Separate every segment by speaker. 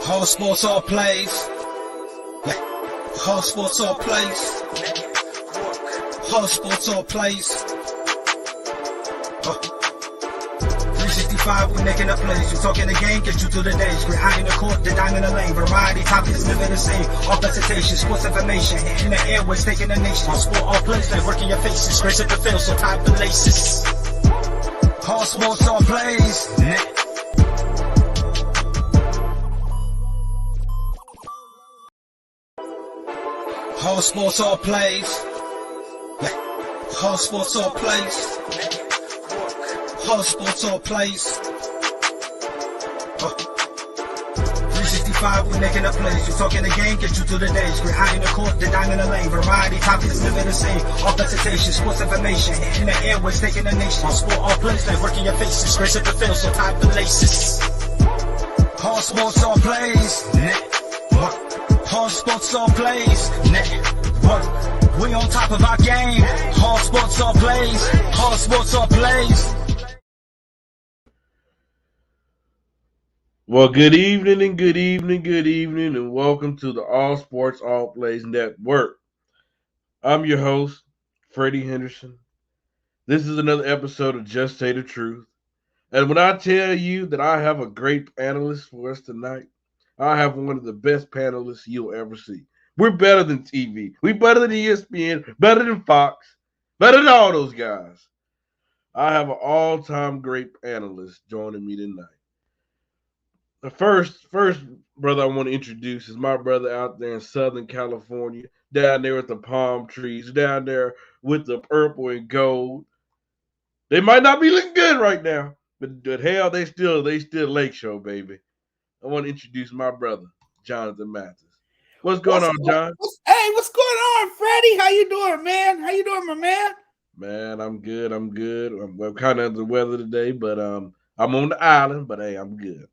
Speaker 1: All sports, all plays. All sports, all plays. All sports, all plays. 365, we making up plays. You talking the game, get you to the days. We're high in the court, the dime in the lane. Variety, topics, living the same. All presentation, sports information. In the airways, taking the nation. All sport, all plays, like working your faces. Grace at the field, so tie the laces. All sports, all plays. All sports, all plays. All sports, all plays. All sports, all plays. 365, we making up plays. You talking the game, get you to the days. We're high in the court, the dime in the lane. Variety, topics, living the same. All presentation, sports information. In the airways, taking the nation. All sport, all plays, like working your faces. Grace at the field, so tie the laces. All sports, all plays. All sports, all plays. We on top of our game. All sports, all plays. All sports, all plays.
Speaker 2: Well, good evening, and welcome to the All Sports, All Plays Network. I'm your host, Freddie Henderson. This is another episode of Just Say the Truth. And when I tell you that I have a great panelist for us tonight, I have one of the best panelists you'll ever see. We're better than TV. We're better than ESPN, better than Fox, better than all those guys. I have an all-time great panelist joining me tonight. The first brother I want to introduce is my brother out there in Southern California, down there with the palm trees, down there with the purple and gold. They might not be looking good right now, but hell, they still Lake Show, baby. I want to introduce my brother, Jonathan Mathis. What's going on, John?
Speaker 3: What's going on, Freddie? How you doing, man? How you doing, my man?
Speaker 2: Man, I'm good. I'm kind of under the weather today, but I'm on the island, but hey, I'm good.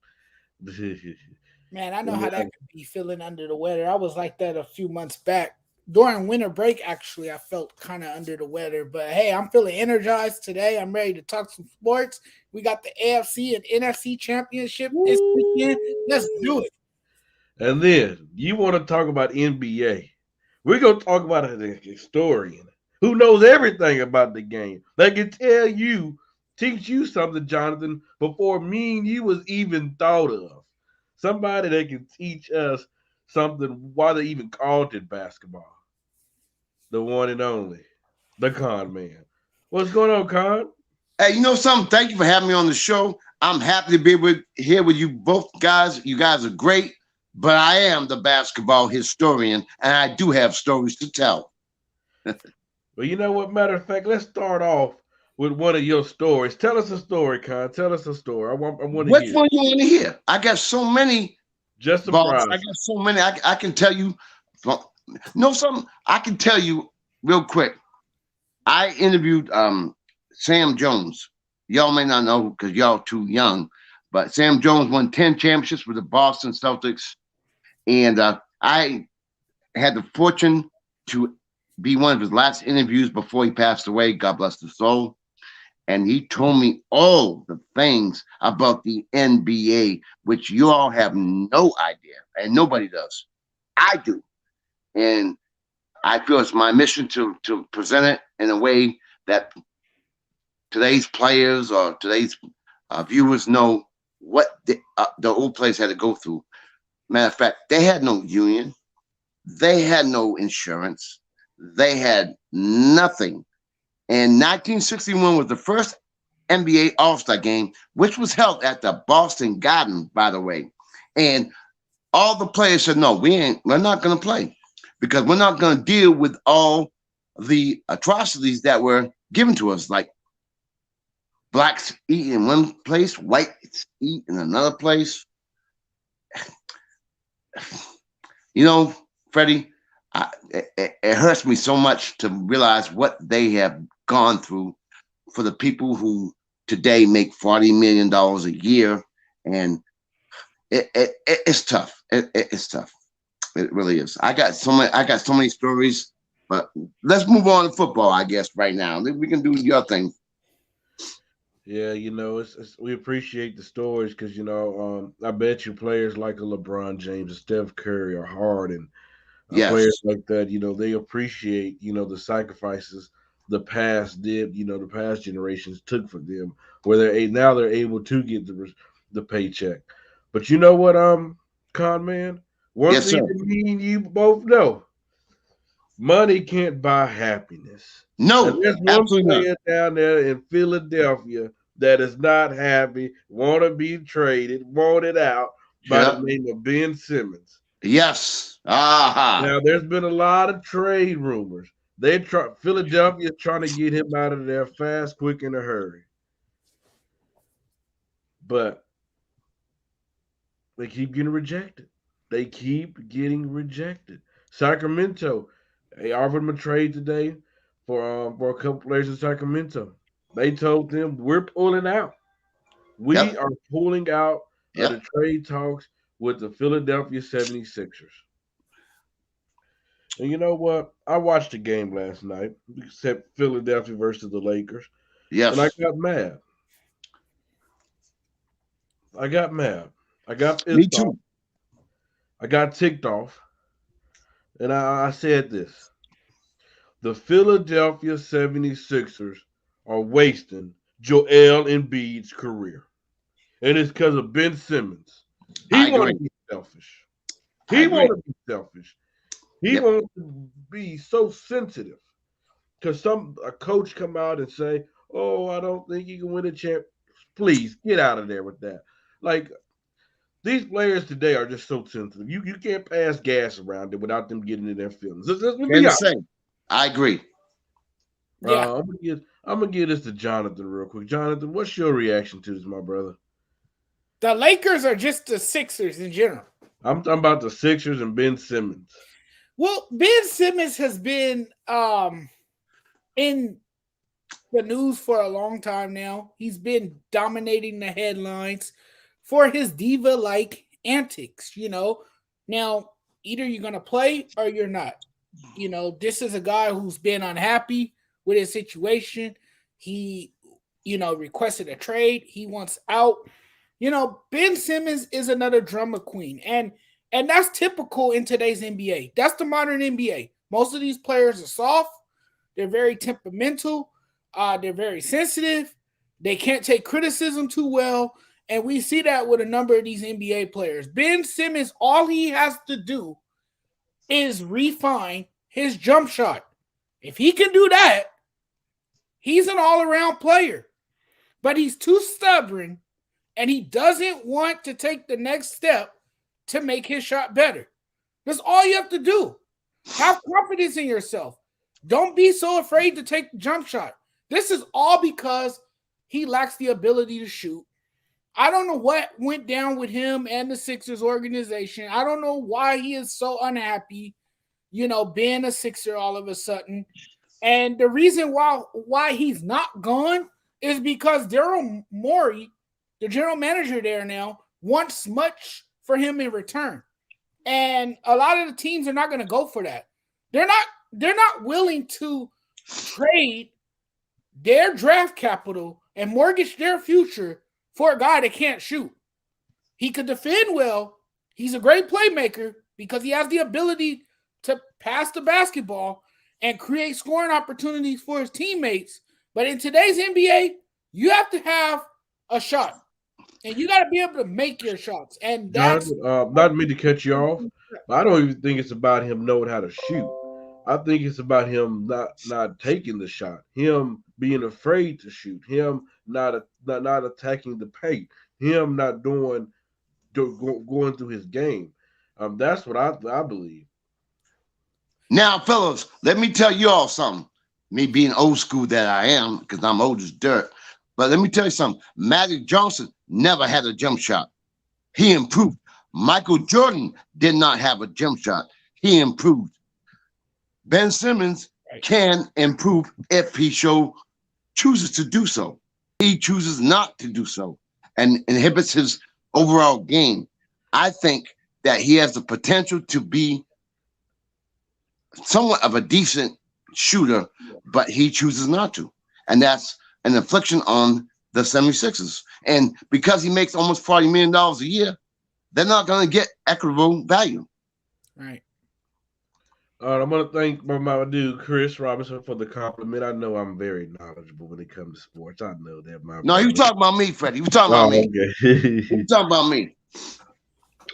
Speaker 3: Man, I know how that could be, feeling under the weather. I was like that a few months back. During winter break, actually, I felt kind of under the weather. But hey, I'm feeling energized today. I'm ready to talk some sports. We got the AFC and NFC championship this weekend. Let's do it.
Speaker 2: And then you want to talk about NBA. We're going to talk about a historian who knows everything about the game. They can teach you something, Jonathan, before me and you was even thought of. Somebody that can teach us something, why they even called it basketball. The one and only, the Con Man. What's going on, Con?
Speaker 4: Hey, you know something? Thank you for having me on the show. I'm happy to be here with you both guys. You guys are great, but I am the basketball historian, and I do have stories to tell.
Speaker 2: Well, you know what? Matter of fact, let's start off with one of your stories. Tell us a story, Con. Tell us a story. I want to hear.
Speaker 4: Which one you want to hear? I got so many.
Speaker 2: Just surprise.
Speaker 4: I got so many. I can tell you. Something. I can tell you real quick. I interviewed Sam Jones. Y'all may not know because y'all too young, but Sam Jones won 10 championships with the Boston Celtics, and I had the fortune to be one of his last interviews before he passed away. God bless his soul. And he told me all the things about the NBA, which you all have no idea, and nobody does. I do. And I feel it's my mission to present it in a way that today's players or today's viewers know what the old players had to go through. Matter of fact, they had no union. They had no insurance. They had nothing. And 1961 was the first NBA All-Star game, which was held at the Boston Garden, by the way. And all the players said, no, we're not going to play because we're not going to deal with all the atrocities that were given to us, like blacks eat in one place, whites eat in another place. You know, Freddie, it hurts me so much to realize what they have gone through for the people who today make $40 million a year, and it's tough. It's tough. It really is. I got so many stories, but let's move on to football, I guess, right now. We can do your thing.
Speaker 2: Yeah, we appreciate the stories because I bet you players like a LeBron James, a Steph Curry, or Harden, players
Speaker 4: Yes.
Speaker 2: like that, they appreciate the sacrifices the past generations took for them, where now they're able to get the paycheck. But you know what, con man, one
Speaker 4: Yes,
Speaker 2: thing
Speaker 4: sir.
Speaker 2: that me and you both know. Money can't buy happiness. And
Speaker 4: No,
Speaker 2: there's one
Speaker 4: absolutely not.
Speaker 2: player down there in Philadelphia that is not happy, want to be traded, wanted out by the
Speaker 4: Yep.
Speaker 2: name of Ben Simmons.
Speaker 4: Yes. Aha.
Speaker 2: Now, there's been a lot of trade rumors. Philadelphia is trying to get him out of there fast, quick, in a hurry. But they keep getting rejected. They keep getting rejected. Sacramento, they offered him a trade today for a couple players in Sacramento. They told them we're pulling out. We
Speaker 4: Yep.
Speaker 2: are pulling out of the
Speaker 4: Yep.
Speaker 2: trade talks with the Philadelphia 76ers. And you know what? I watched the game last night, except Philadelphia versus the Lakers, and I
Speaker 4: Yes.
Speaker 2: got mad. I got mad. I got
Speaker 4: Me
Speaker 2: pissed off.
Speaker 4: too.
Speaker 2: I got ticked off. And I said this: the Philadelphia 76ers are wasting Joel Embiid's career. And it's because of Ben Simmons. He
Speaker 4: I
Speaker 2: want
Speaker 4: agree.
Speaker 2: to be selfish.
Speaker 4: I
Speaker 2: He
Speaker 4: agree.
Speaker 2: want to be selfish. He
Speaker 4: Yep.
Speaker 2: wants to be so sensitive. Because a coach come out and say, "Oh, I don't think you can win a champ." Please get out of there with that. Like these players today are just so sensitive. You can't pass gas around it without them getting in their feelings. Let's
Speaker 4: Can
Speaker 2: be
Speaker 4: the
Speaker 2: honest.
Speaker 4: same. I agree.
Speaker 3: Yeah.
Speaker 2: I'm gonna give this to Jonathan real quick. Jonathan, what's your reaction to this, my brother?
Speaker 3: The Lakers are just the Sixers in general.
Speaker 2: I'm talking about the Sixers and Ben Simmons.
Speaker 3: Well, Ben Simmons has been in the news for a long time now. He's been dominating the headlines for his diva-like antics, Now, either you're going to play or you're not. This is a guy who's been unhappy with his situation. He, requested a trade. He wants out. Ben Simmons is another drama queen. And that's typical in today's NBA. That's the modern NBA. Most of these players are soft. They're very temperamental. They're very sensitive. They can't take criticism too well. And we see that with a number of these NBA players. Ben Simmons, all he has to do is refine his jump shot. If he can do that, he's an all-around player. But he's too stubborn, and he doesn't want to take the next step to make his shot better. That's all you have to do. Have confidence in yourself. Don't be so afraid to take the jump shot. This is all because he lacks the ability to shoot. I don't know what went down with him and the Sixers organization. I don't know why he is so unhappy, being a Sixer all of a sudden. And the reason why he's not gone is because Daryl Morey, the general manager there now, wants much for him in return. And a lot of the teams are not going to go for that. They're not willing to trade their draft capital and mortgage their future for a guy that can't shoot. He could defend well. He's a great playmaker because he has the ability to pass the basketball and create scoring opportunities for his teammates. But in today's NBA, you have to have a shot. And you got to be able to make your shots. And that's
Speaker 2: Not me to cut you off, but I don't even think it's about him knowing how to shoot. I think it's about him not taking the shot, him being afraid to shoot, him not attacking the paint, him not going through his game. That's what I believe.
Speaker 4: Now, fellas, let me tell you all something. Me being old school that I am, because I'm old as dirt. But let me tell you something. Magic Johnson never had a jump shot. He improved. Michael Jordan did not have a jump shot. He improved. Ben Simmons can improve if he chooses to do so. He chooses not to do so and inhibits his overall game. I think that he has the potential to be somewhat of a decent shooter, but he chooses not to. And that's an infliction on the 76ers. And because he makes almost $40 million a year, they're not going to get equitable value.
Speaker 3: Right.
Speaker 2: All right, I'm going to thank my dude, Chris Robinson, for the compliment. I know I'm very knowledgeable when it comes to sports. I know that, my
Speaker 4: No, he was talking about me, Freddie. He was talking about me.
Speaker 2: Okay.
Speaker 4: He was talking about me.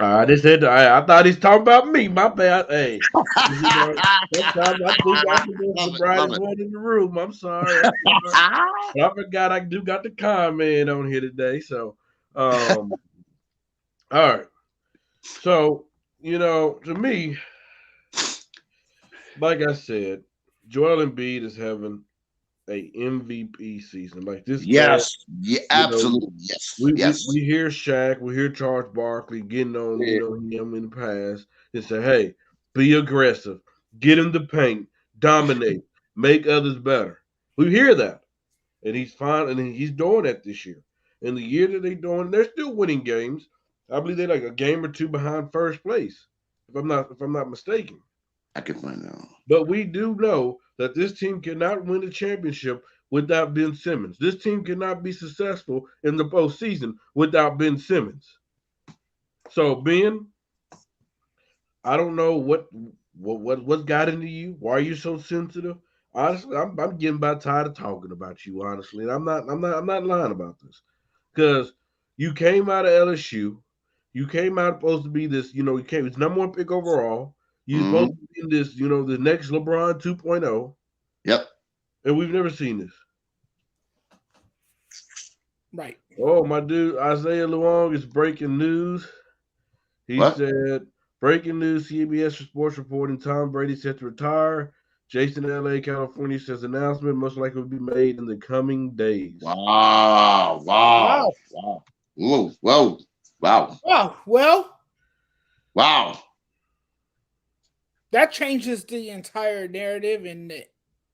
Speaker 2: I just said I thought he's talking about me. My bad. Hey, sometimes I think I'm the brightest one in the room. I'm sorry. I forgot I do got the comment on here today. So, all right. So, to me, like I said, Joel Embiid is having a MVP season. Like this guy,
Speaker 4: yeah, absolutely.
Speaker 2: We hear Shaq, we hear Charles Barkley getting on, him in the past and say, hey, be aggressive, get in the paint, dominate, make others better. We hear that. And he's fine, and he's doing that this year. And the year that they're still winning games. I believe they're like a game or two behind first place, if I'm not mistaken.
Speaker 4: I can find out.
Speaker 2: But we do know that this team cannot win a championship without Ben Simmons. This team cannot be successful in the postseason without Ben Simmons. So Ben, I don't know what got into you. Why are you so sensitive? Honestly, I'm getting about tired of talking about you. Honestly, and I'm not lying about this because you came out of LSU. You came out supposed to be this. It's number one pick overall. You're supposed to be in this. The next LeBron 2.0.
Speaker 4: Yep.
Speaker 2: And we've never seen this.
Speaker 3: Right.
Speaker 2: Oh, my dude, Isaiah Luong is breaking news. He said, breaking news, CBS Sports reporting Tom Brady set to retire. Jason, LA, California says announcement most likely will be made in the coming days.
Speaker 4: Wow. Whoa. Wow.
Speaker 3: Oh, well.
Speaker 4: Wow.
Speaker 3: That changes the entire narrative in the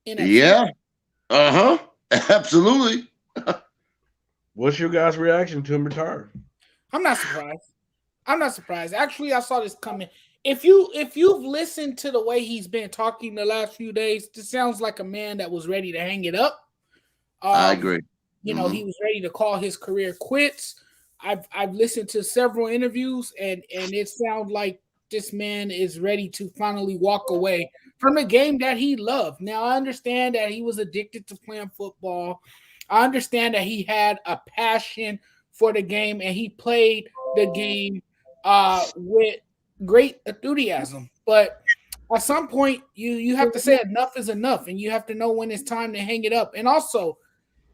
Speaker 3: NFL.
Speaker 4: Yeah. Uh-huh. Absolutely.
Speaker 2: What's your guys' reaction to him retiring?
Speaker 3: I'm not surprised. Actually, I saw this coming. If you've listened to the way he's been talking the last few days, this sounds like a man that was ready to hang it up.
Speaker 4: I agree.
Speaker 3: He was ready to call his career quits. I've listened to several interviews, and it sounds like this man is ready to finally walk away from the game that he loved. Now, I understand that he was addicted to playing football. I understand that he had a passion for the game, and he played the game with great enthusiasm. But at some point, you have to say enough is enough, and you have to know when it's time to hang it up. And also,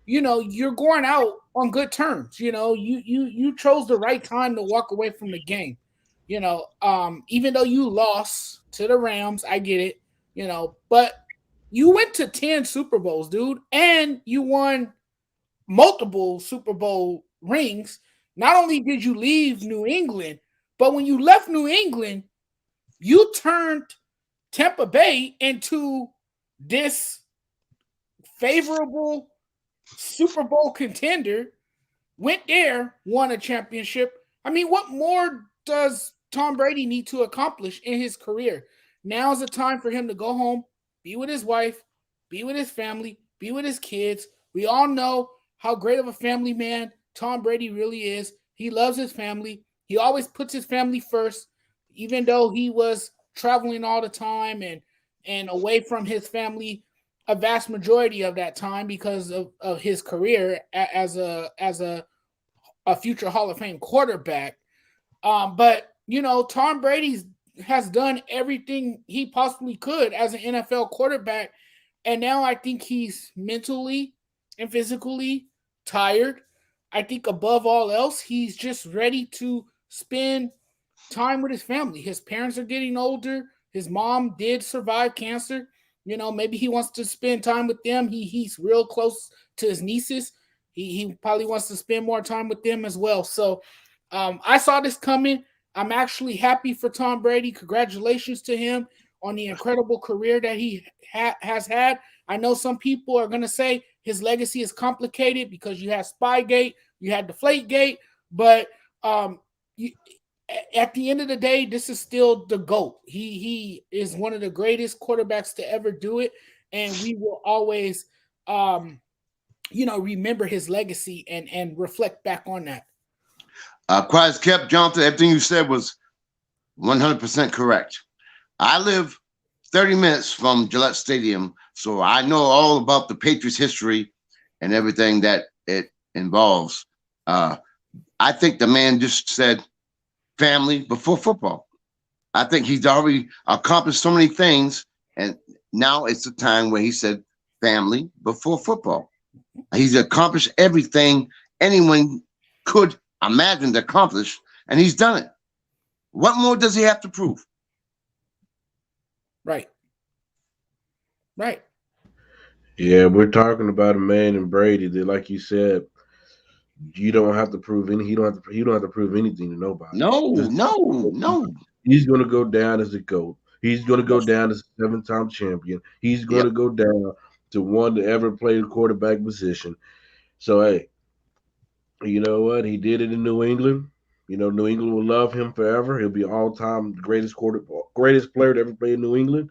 Speaker 3: you're going out on good terms. You chose the right time to walk away from the game. Even though you lost to the Rams, I get it. But you went to 10 Super Bowls, dude, and you won multiple Super Bowl rings. Not only did you leave New England, but when you left New England, you turned Tampa Bay into this favorable Super Bowl contender, went there, won a championship. I mean, what more does Tom Brady need to accomplish in his career? Now is the time for him to go home, be with his wife, be with his family, be with his kids. We all know how great of a family man Tom Brady really is. He loves his family. He always puts his family first, even though he was traveling all the time and away from his family a vast majority of that time because of his career as a future Hall of Fame quarterback. But Tom Brady has done everything he possibly could as an NFL quarterback, and now I think he's mentally and physically tired. I think above all else, he's just ready to spend time with his family. His parents are getting older. His mom did survive cancer. Maybe he wants to spend time with them. He's real close to his nieces. He probably wants to spend more time with them as well. So I saw this coming. I'm actually happy for Tom Brady. Congratulations to him on the incredible career that he has had. I know some people are going to say his legacy is complicated because you had Spygate, you had Deflategate, but at the end of the day, this is still the GOAT. He is one of the greatest quarterbacks to ever do it, and we will always remember his legacy and reflect back on that.
Speaker 4: Quiet as kept, Jonathan, everything you said was 100% correct. I live 30 minutes from Gillette Stadium, so I know all about the Patriots history and everything that it involves. I think the man just said family before football. I think he's already accomplished so many things, and now it's the time where he said family before football. He's accomplished everything anyone could imagine to accomplish, and he's done it. What more does he have to prove?
Speaker 3: Right.
Speaker 2: Yeah, we're talking about a man in Brady that, like you said, you don't have to prove any. He don't have to prove anything to nobody.
Speaker 4: No.
Speaker 2: He's going to go down as a GOAT. He's going to go down as a 7-time champion. He's going to go down to one to ever play the quarterback position. So, hey, you know what? He did it in New England. New England will love him forever. He'll be all-time greatest player to ever play in New England.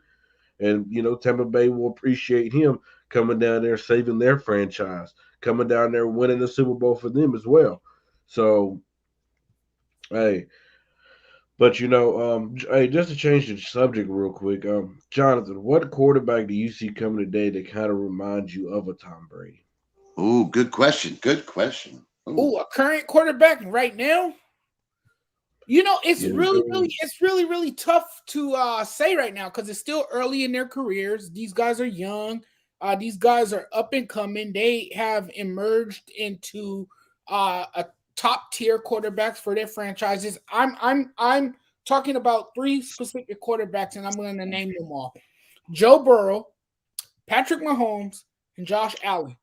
Speaker 2: And, Tampa Bay will appreciate him coming down there, saving their franchise, coming down there, winning the Super Bowl for them as well. So, hey, but hey, just to change the subject real quick, Jonathan, what quarterback do you see coming today that kind of reminds you of a Tom Brady?
Speaker 4: Oh, good question.
Speaker 3: Oh, a current quarterback right now? It's really tough to say right now because it's still early in their careers. These guys are young. These guys are up and coming. They have emerged into a top tier quarterbacks for their franchises. I'm talking about 3 specific quarterbacks, and I'm going to name them all: Joe Burrow, Patrick Mahomes, and Josh Allen.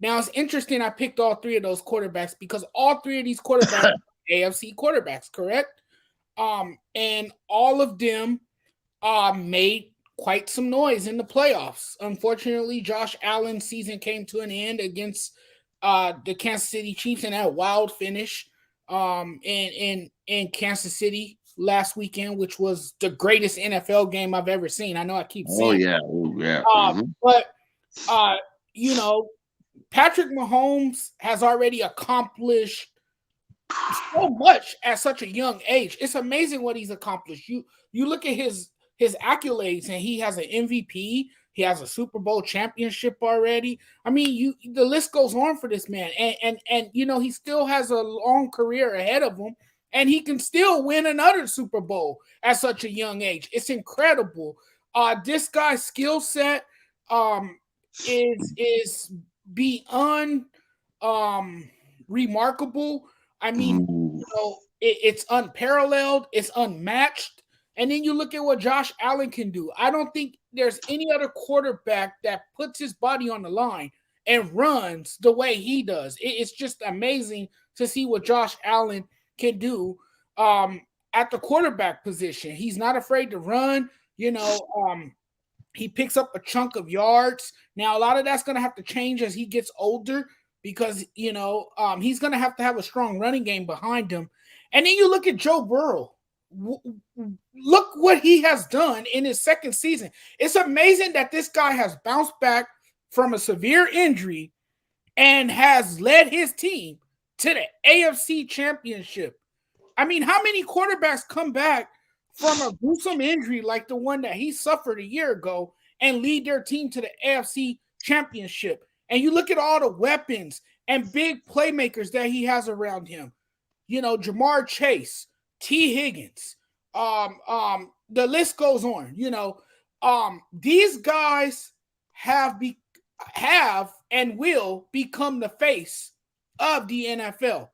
Speaker 3: Now it's interesting. I picked all 3 of those quarterbacks because all 3 of these quarterbacks are AFC quarterbacks, correct? And all of them made quite some noise in the playoffs. Unfortunately, Josh Allen's season came to an end against the Kansas City Chiefs in that wild finish in Kansas City last weekend, which was the greatest NFL game I've ever seen. I know I keep saying but Patrick Mahomes has already accomplished so much at such a young age. It's amazing what he's accomplished. You look at his accolades, and he has an MVP. He has a Super Bowl championship already. I mean, the list goes on for this man, and he still has a long career ahead of him, and he can still win another Super Bowl at such a young age. It's incredible. This guy's skill set is beyond remarkable. I mean, it's unparalleled, it's unmatched. And then you look at what Josh Allen can do. I don't think there's any other quarterback that puts his body on the line and runs the way he does. It's just amazing to see what Josh Allen can do at the quarterback position. He's not afraid to run. He picks up a chunk of yards. Now, a lot of that's going to have to change as he gets older because, he's going to have a strong running game behind him. And then you look at Joe Burrow. Look what he has done in his second season. It's amazing that this guy has bounced back from a severe injury and has led his team to the AFC Championship. I mean, how many quarterbacks come back from a gruesome injury like the one that he suffered a year ago and lead their team to the AFC Championship? And you look at all the weapons and big playmakers that he has around him. Jamar Chase, T. Higgins, the list goes on. These guys have and will become the face of the NFL.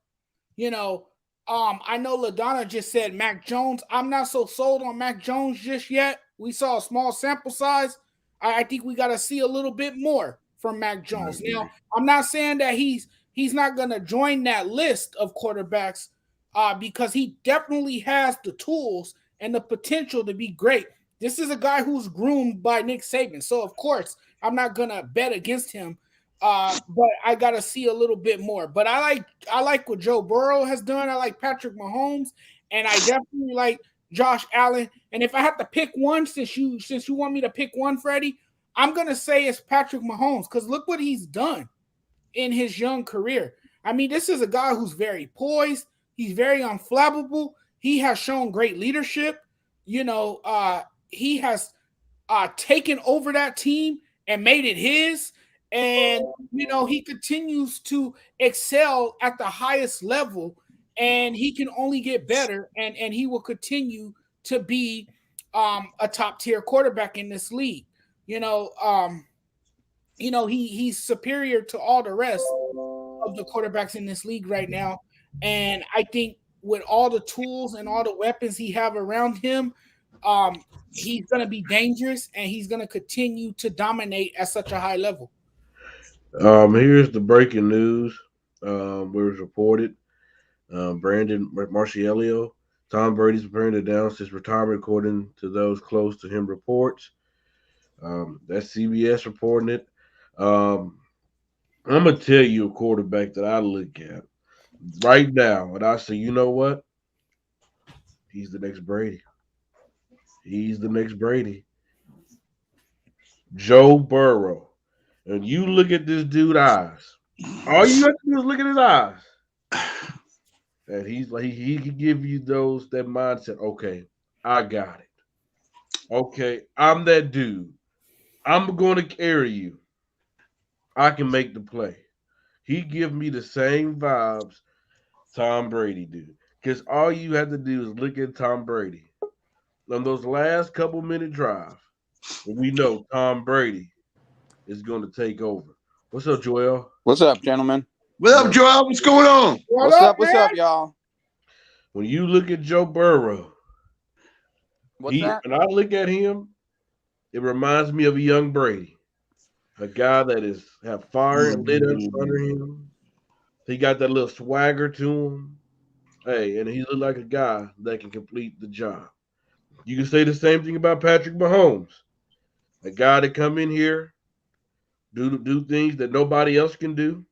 Speaker 3: I know LaDonna just said Mac Jones. I'm not so sold on Mac Jones just yet. We saw a small sample size. I think we got to see a little bit more from Mac Jones. Now, I'm not saying that he's not going to join that list of quarterbacks because he definitely has the tools and the potential to be great. This is a guy who's groomed by Nick Saban. So, of course, I'm not going to bet against him. But I got to see a little bit more. But I like what Joe Burrow has done. I like Patrick Mahomes, and I definitely like Josh Allen. And if I have to pick one, since you want me to pick one, Freddie, I'm gonna say it's Patrick Mahomes because look what he's done. in his young career. I mean, this is a guy who's very poised. He's very unflappable. He has shown great leadership. He has taken over that team and made it his. And, he continues to excel at the highest level, and he can only get better, and he will continue to be a top tier quarterback in this league. He's superior to all the rest of the quarterbacks in this league right now. And I think with all the tools and all the weapons he have around him, he's going to be dangerous, and he's going to continue to dominate at such a high level.
Speaker 2: Here's the breaking news. Where it was reported. Brandon Marciello, Tom Brady's preparing to announce his retirement, according to those close to him reports. That's CBS reporting it. I'm gonna tell you a quarterback that I look at right now, and I say, you know what? He's the next Brady. He's the next Brady. Joe Burrow. And you look at this dude's eyes. All you have to do is look at his eyes. And he's like he can give you that mindset. Okay, I got it. Okay, I'm that dude. I'm gonna carry you. I can make the play. He give me the same vibes Tom Brady do. Because all you have to do is look at Tom Brady. On those last couple minute drive, we know Tom Brady is going to take over. What's up, Joel?
Speaker 5: What's up, gentlemen?
Speaker 4: What up, Joel? What's going on?
Speaker 5: What's up? What's up, y'all?
Speaker 2: When you look at Joe Burrow,
Speaker 5: What's that?
Speaker 2: when I look at him, it reminds me of a young Brady, a guy that have fire and lit under him. He got that little swagger to him. Hey, and he looked like a guy that can complete the job. You can say the same thing about Patrick Mahomes, a guy that come in here, do things that nobody else can do.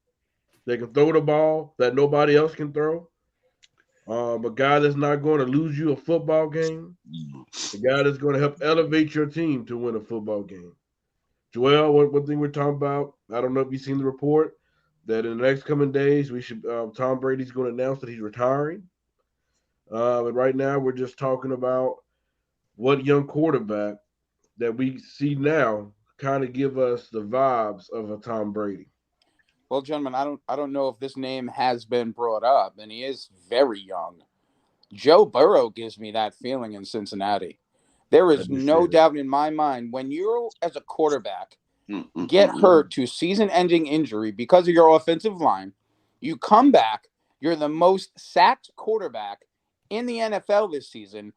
Speaker 2: They can throw the ball that nobody else can throw. A guy that's not going to lose you a football game. A guy that's going to help elevate your team to win a football game. Joel, one thing we're talking about, I don't know if you've seen the report, that in the next coming days, Tom Brady's going to announce that he's retiring. And right now, we're just talking about what young quarterback that we see now kind of give us the vibes of a Tom Brady.
Speaker 5: Well, gentlemen, I don't know if this name has been brought up, and he is very young. Joe Burrow gives me that feeling in Cincinnati. There is no doubt in my mind, when you as a quarterback get hurt to season-ending injury because of your offensive line, you come back, you're the most sacked quarterback in the NFL this season.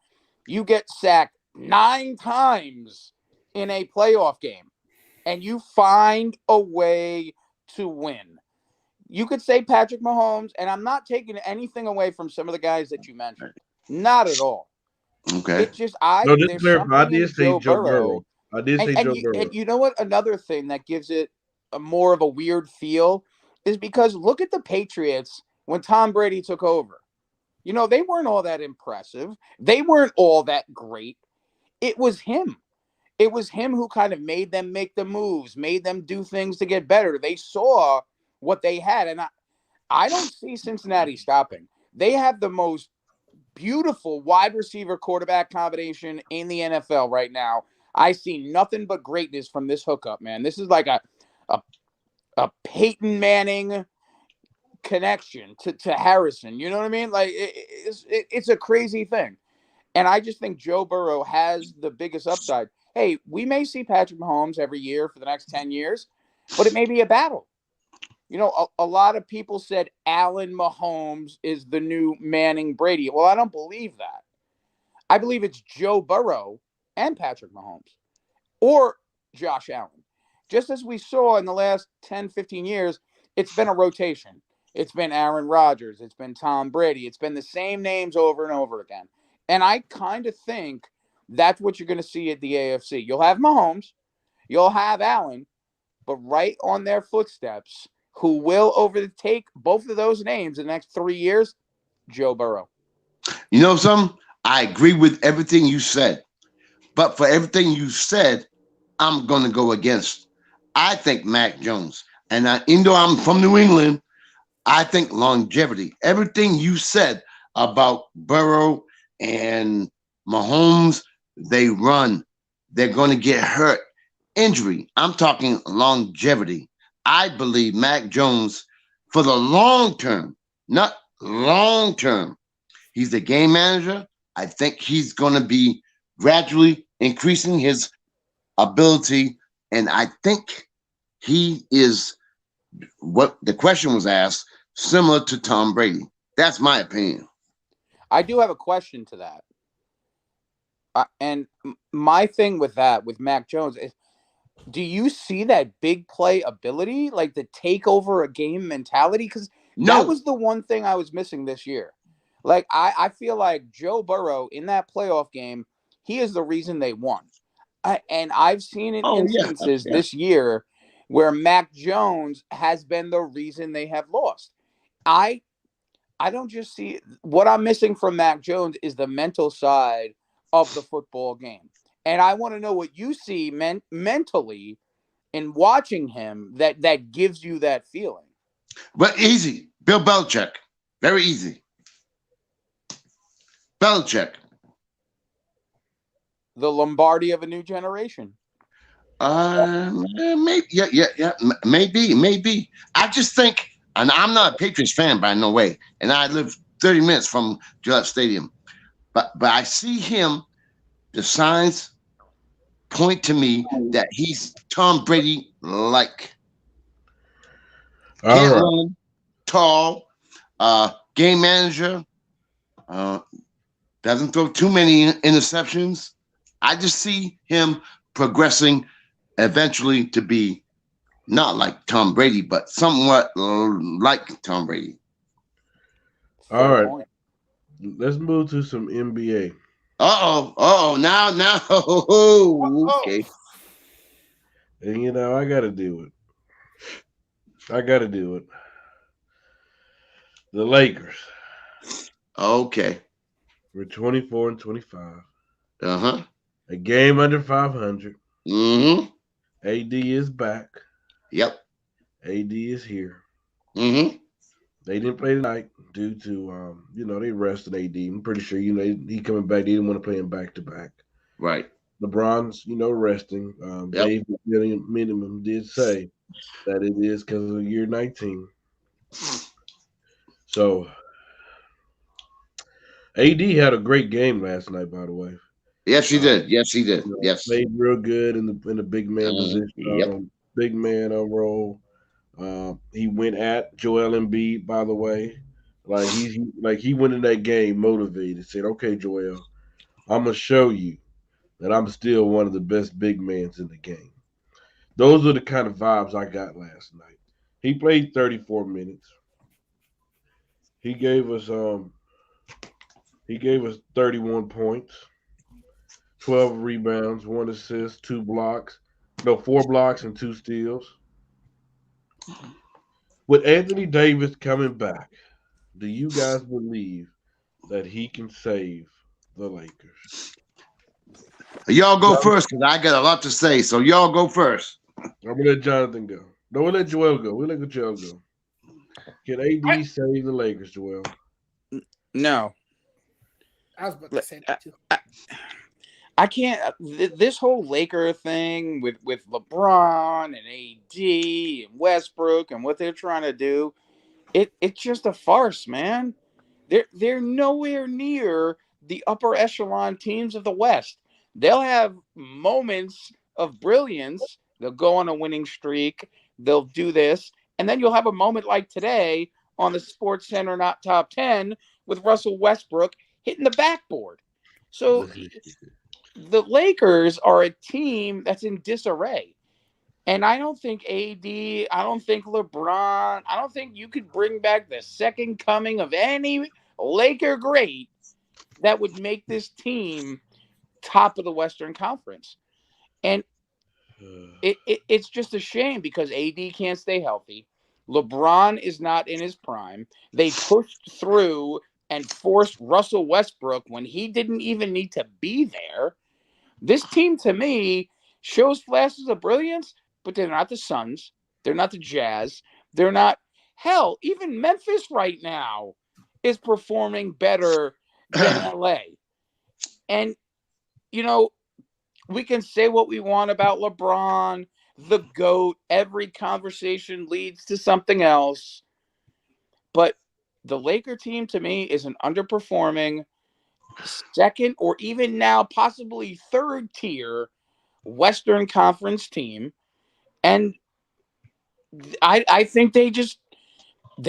Speaker 5: You get sacked 9 times in a playoff game, and you find a way to win. You could say Patrick Mahomes, and I'm not taking anything away from some of the guys that you mentioned. Not at all.
Speaker 4: Okay.
Speaker 5: It's just
Speaker 2: I did say Joe Burrow. I did say Joe Burrow.
Speaker 5: And you know what? Another thing that gives it a more of a weird feel is because look at the Patriots when Tom Brady took over. They weren't all that impressive. They weren't all that great. It was him. It was him who kind of made them make the moves, made them do things to get better. They saw what they had, and I don't see Cincinnati stopping. They have the most beautiful wide receiver quarterback combination in the NFL right now. I see nothing but greatness from this hookup, man. This is like a Peyton Manning connection to Harrison. You know what I mean? Like it's a crazy thing. And I just think Joe Burrow has the biggest upside. Hey, we may see Patrick Mahomes every year for the next 10 years, but it may be a battle. A lot of people said Allen Mahomes is the new Manning Brady. Well, I don't believe that. I believe it's Joe Burrow and Patrick Mahomes or Josh Allen. Just as we saw in the last 10, 15 years, it's been a rotation. It's been Aaron Rodgers. It's been Tom Brady. It's been the same names over and over again. And I kind of think that's what you're going to see at the AFC. You'll have Mahomes. You'll have Allen. But right on their footsteps, who will overtake both of those names in the next 3 years? Joe Burrow.
Speaker 4: You know something? I agree with everything you said. But for everything you said, I'm going to go against. I think Mac Jones. And even though I'm from New England, I think longevity. Everything you said about Burrow and Mahomes, they run. They're going to get hurt. Injury. I'm talking longevity. I believe Mac Jones for the long term, not long term. He's the game manager. I think he's going to be gradually increasing his ability. And I think he is what the question was asked, similar to Tom Brady. That's my opinion.
Speaker 5: I do have a question to that. And my thing with that, with Mac Jones, is do you see that big play ability, like the take over a game mentality? Because that was the one thing I was missing this year. Like, I feel like Joe Burrow in that playoff game, he is the reason they won. And I've seen instances this year where Mac Jones has been the reason they have lost. I don't just see what I'm missing from Mac Jones is the mental side of the football game. And I want to know what you see mentally in watching him that gives you that feeling.
Speaker 4: But easy. Bill Belichick. Very easy. Belichick.
Speaker 5: The Lombardi of a new generation.
Speaker 4: Maybe, yeah. Maybe. I just think, and I'm not a Patriots fan by no way, and I live 30 minutes from Gillette Stadium, but I see him. The signs point to me that he's Tom Brady like. Can't run, tall, game manager, doesn't throw too many interceptions. I just see him progressing eventually to be not like Tom Brady, but somewhat like Tom Brady.
Speaker 2: All right. Let's move to some NBA.
Speaker 4: Now. Okay.
Speaker 2: And you know, I gotta do it. The Lakers.
Speaker 4: Okay.
Speaker 2: We're 24-25.
Speaker 4: Uh-huh.
Speaker 2: A game under 500.
Speaker 4: Mm-hmm.
Speaker 2: AD is back.
Speaker 4: Yep.
Speaker 2: AD is here.
Speaker 4: Mm-hmm.
Speaker 2: They didn't play tonight due to they rested AD. I'm pretty sure he coming back. They didn't want to play him back to back.
Speaker 4: Right.
Speaker 2: LeBron's resting. Dave Minimum did say that it is because of year 19. So AD had a great game last night, by the way.
Speaker 4: Yes, he did. Yes.
Speaker 2: Played real good in the big man position.
Speaker 4: Yep.
Speaker 2: Big man role. He went at Joel Embiid, by the way. He went in that game motivated. Said, "Okay, Joel, I'm gonna show you that I'm still one of the best big men in the game." Those are the kind of vibes I got last night. He played 34 minutes. He gave us 31 points, 12 rebounds, 1 assist, 4 blocks and 2 steals. With Anthony Davis coming back, do you guys believe that he can save the Lakers?
Speaker 4: Y'all go first because I got a lot to say. So y'all go first.
Speaker 2: I'm gonna let Jonathan go. No, we'll let Joel go. Go. Can AD save the Lakers, Joel?
Speaker 5: No.
Speaker 3: I was about to say that too.
Speaker 5: I can't. This whole Laker thing with LeBron and AD and Westbrook and what they're trying to do, it's just a farce, man. They're nowhere near the upper echelon teams of the West. They'll have moments of brilliance. They'll go on a winning streak. They'll do this, and then you'll have a moment like today on the Sports Center Not Top 10 with Russell Westbrook hitting the backboard. So the Lakers are a team that's in disarray. And I don't think AD, I don't think LeBron, I don't think you could bring back the second coming of any Laker great that would make this team top of the Western Conference. And it's just a shame because AD can't stay healthy. LeBron is not in his prime. They pushed through and forced Russell Westbrook when he didn't even need to be there. This team, to me, shows flashes of brilliance, but they're not the Suns. They're not the Jazz. They're not. Hell, even Memphis right now is performing better than LA. And, you know, we can say what we want about LeBron, the GOAT. Every conversation leads to something else. But the Laker team, to me, is an underperforming second or even now possibly third tier Western Conference team. And I think they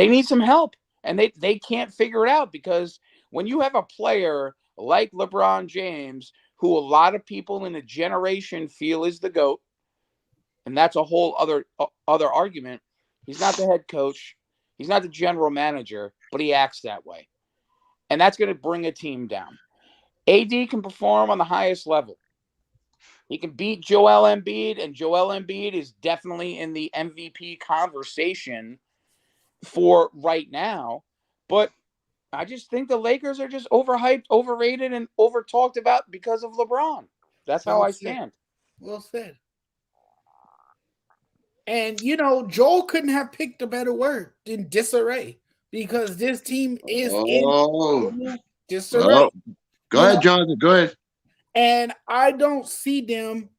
Speaker 5: need some help, and they can't figure it out, because when you have a player like LeBron James, who a lot of people in a generation feel is the GOAT, and that's a whole other argument. He's not the head coach. He's not the general manager, but he acts that way. And that's going to bring a team down. AD can perform on the highest level. He can beat Joel Embiid, and Joel Embiid is definitely in the MVP conversation for right now. But I just think the Lakers are just overhyped, overrated, and overtalked about because of LeBron. That's how I stand.
Speaker 3: Well said. And, you know, Joel couldn't have picked a better word than disarray, because this team is in disarray.
Speaker 4: Go ahead, Jonathan. Go ahead.
Speaker 3: And I don't see them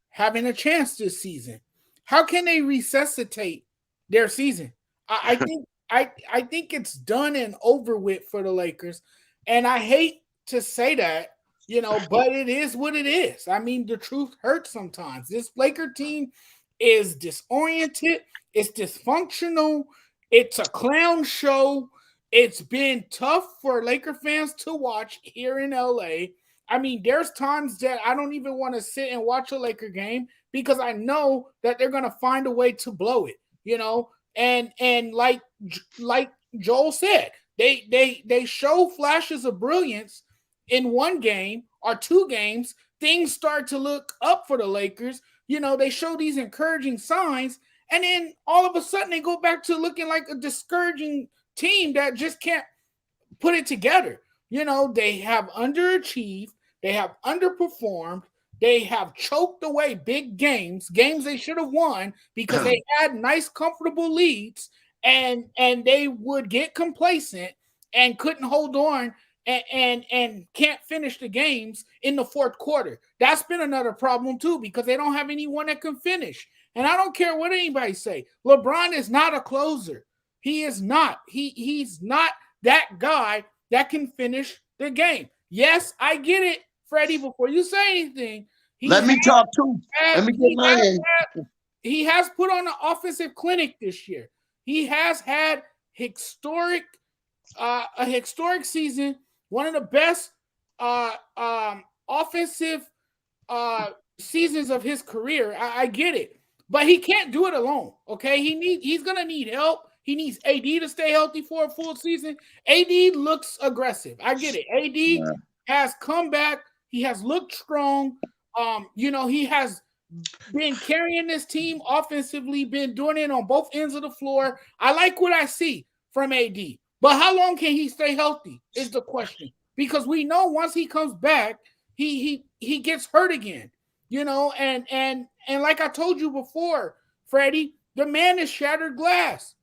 Speaker 3: having a chance this season. How can they resuscitate their season? I think it's done and over with for the Lakers. And I hate to say that, you know, but it is what it is. I mean, the truth hurts sometimes. This Laker team is disoriented. It's dysfunctional. It's a clown show. It's been tough for Laker fans to watch here in LA. I mean, there's times that I don't even want to sit and watch a Laker game, because I know that they're going to find a way to blow it, you know? And like Joel said, they show flashes of brilliance in one game or two games. Things start to look up for the Lakers. You know, they show these encouraging signs, and then all of a sudden they go back to looking like a discouraging team that just can't put it together. You know, they have underachieved. They have underperformed. They have choked away big games they should have won, because they had nice, comfortable leads, and they would get complacent and couldn't hold on and can't finish the games in the fourth quarter. That's been another problem too, because they don't have anyone that can finish. And I don't care what anybody say. LeBron is not a closer. He is not. He's not that guy that can finish the game. Yes, I get it, Freddie. Before you say anything,
Speaker 4: let me talk too. Let me get mine.
Speaker 3: He has put on an offensive clinic this year. He has had a historic season, one of the best offensive seasons of his career. I get it, but he can't do it alone. Okay, he's gonna need help. He needs AD to stay healthy for a full season. AD looks aggressive. I get it. AD has come back. He has looked strong. You know, he has been carrying this team offensively, been doing it on both ends of the floor. I like what I see from AD. But how long can he stay healthy is the question. Because we know once he comes back, he gets hurt again. You know, and like I told you before, Freddie, the man is shattered glass.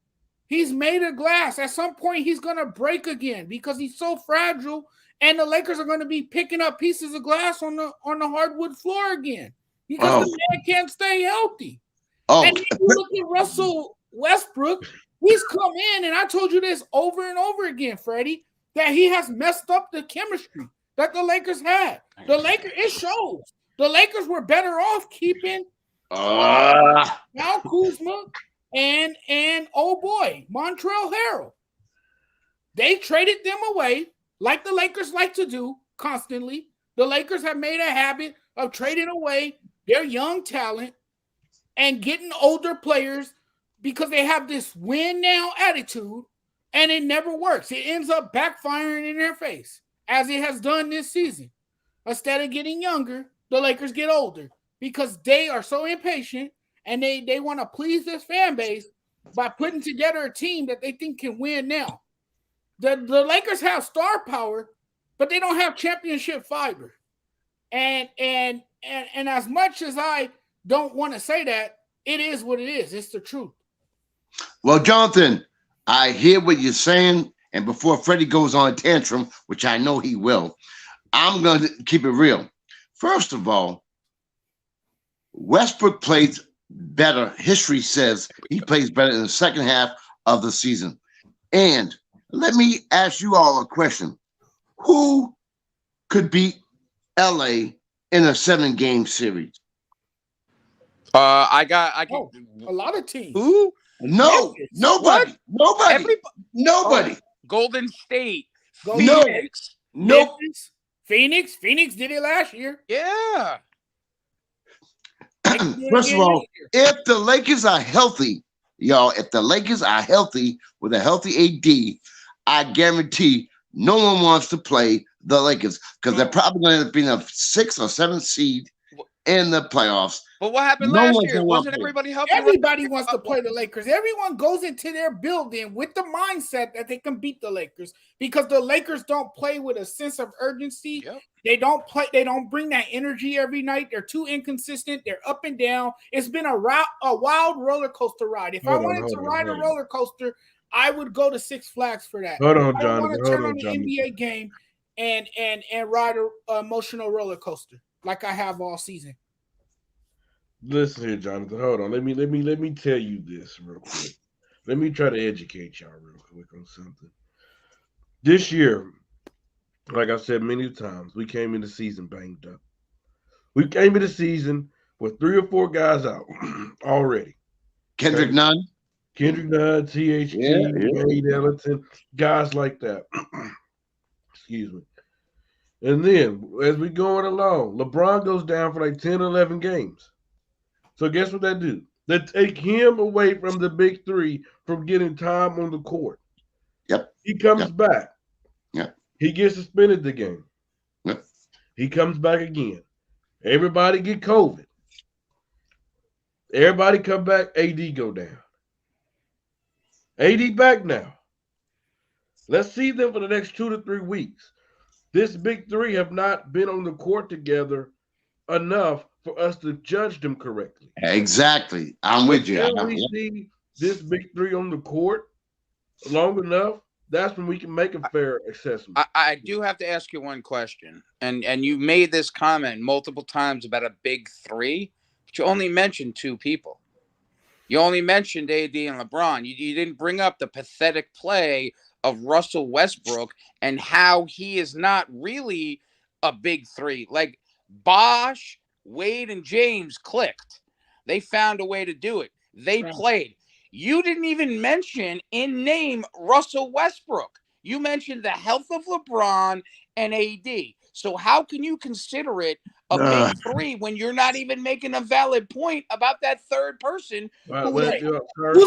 Speaker 3: He's made of glass. At some point, he's going to break again because he's so fragile, and the Lakers are going to be picking up pieces of glass on the hardwood floor again because the man can't stay healthy. And then you look at Russell Westbrook. He's come in, and I told you this over and over again, Freddie, that he has messed up the chemistry that the Lakers had. It shows. The Lakers were better off keeping Kyle Kuzma and oh boy, Montrezl Harrell. They traded them away like the Lakers like to do constantly. The Lakers have made a habit of trading away their young talent and getting older players because they have this win now attitude, and it never works. It ends up backfiring in their face, as it has done this season. Instead of getting younger, the Lakers get older because they are so impatient, and they want to please this fan base by putting together a team that they think can win now. The Lakers have star power, but they don't have championship fiber. And as much as I don't want to say that, it is what it is. It's the truth.
Speaker 4: Well, Jonathan, I hear what you're saying, and before Freddie goes on a tantrum, which I know he will, I'm going to keep it real. First of all, Westbrook plays better. History says he plays better in the second half of the season. And let me ask you all a question. Who could beat LA in a 7-game series?
Speaker 5: I
Speaker 3: Oh, a lot of teams.
Speaker 5: who?
Speaker 4: No,
Speaker 3: Memphis.
Speaker 4: nobody. Nobody.
Speaker 5: Everybody.
Speaker 4: Nobody.
Speaker 5: Golden State.
Speaker 3: Golden
Speaker 5: Phoenix.
Speaker 4: Nope.
Speaker 3: Memphis. Phoenix did it last year.
Speaker 5: Yeah.
Speaker 3: They can do it
Speaker 4: First of
Speaker 3: again
Speaker 4: all,
Speaker 3: this year.
Speaker 4: if the Lakers are healthy, y'all, if the Lakers are healthy with a healthy AD, I guarantee no one wants to play the Lakers because they're probably going to end up being a 6th or 7th seed in the playoffs.
Speaker 5: But what happened
Speaker 4: No
Speaker 5: last
Speaker 4: one's
Speaker 5: year?
Speaker 4: gonna wanna
Speaker 5: Wasn't
Speaker 4: play.
Speaker 5: everybody healthy?
Speaker 3: Everybody wants to play the Lakers. Everyone goes into their building with the mindset that they can beat the Lakers because the Lakers don't play with a sense of urgency.
Speaker 5: Yep.
Speaker 3: They don't play. They don't bring that energy every night. They're too inconsistent. They're up and down. It's been a wild roller coaster ride. If I wanted to ride a roller coaster, I would go to Six Flags for that.
Speaker 2: Hold on,
Speaker 3: I don't
Speaker 2: Jonathan.
Speaker 3: want to
Speaker 2: Hold
Speaker 3: turn
Speaker 2: on,
Speaker 3: on the
Speaker 2: Jonathan.
Speaker 3: NBA game and ride a emotional roller coaster like I have all season.
Speaker 2: Listen here, Jonathan. Hold on. Let me tell you this real quick. Let me try to educate y'all real quick on something. This year, like I said many times, we came into the season banged up. We came into the season with 3 or 4 guys out already.
Speaker 4: Kendrick Nunn.
Speaker 2: Kendrick Nunn, THT, Wade Ellington, guys like that. Excuse me. And then, as we going along, LeBron goes down for like 10, 11 games. So guess what that do? They take him away from the big 3 from getting time on the court.
Speaker 4: Yep.
Speaker 2: He comes back.
Speaker 4: Yep.
Speaker 2: He gets suspended the game.
Speaker 4: Yep.
Speaker 2: He comes back again. Everybody get COVID. Everybody come back. AD go down. AD back now. Let's see them for the next 2 to 3 weeks. This big 3 have not been on the court together enough for us to judge them correctly.
Speaker 4: Exactly. I'm with you.
Speaker 2: Until we see this big 3 on the court long enough, that's when we can make a fair assessment.
Speaker 5: I do have to ask you one question. And you made this comment multiple times about a big 3, but you only mentioned 2 people. You only mentioned AD and LeBron. You didn't bring up the pathetic play of Russell Westbrook and how he is not really a big 3. Like Bosh, Wade, and James clicked. They found a way to do it. They played. You didn't even mention in name Russell Westbrook. You mentioned the health of LeBron and AD. So how can you consider it a big 3 when you're not even making a valid point about that third person?
Speaker 2: Who's
Speaker 3: the third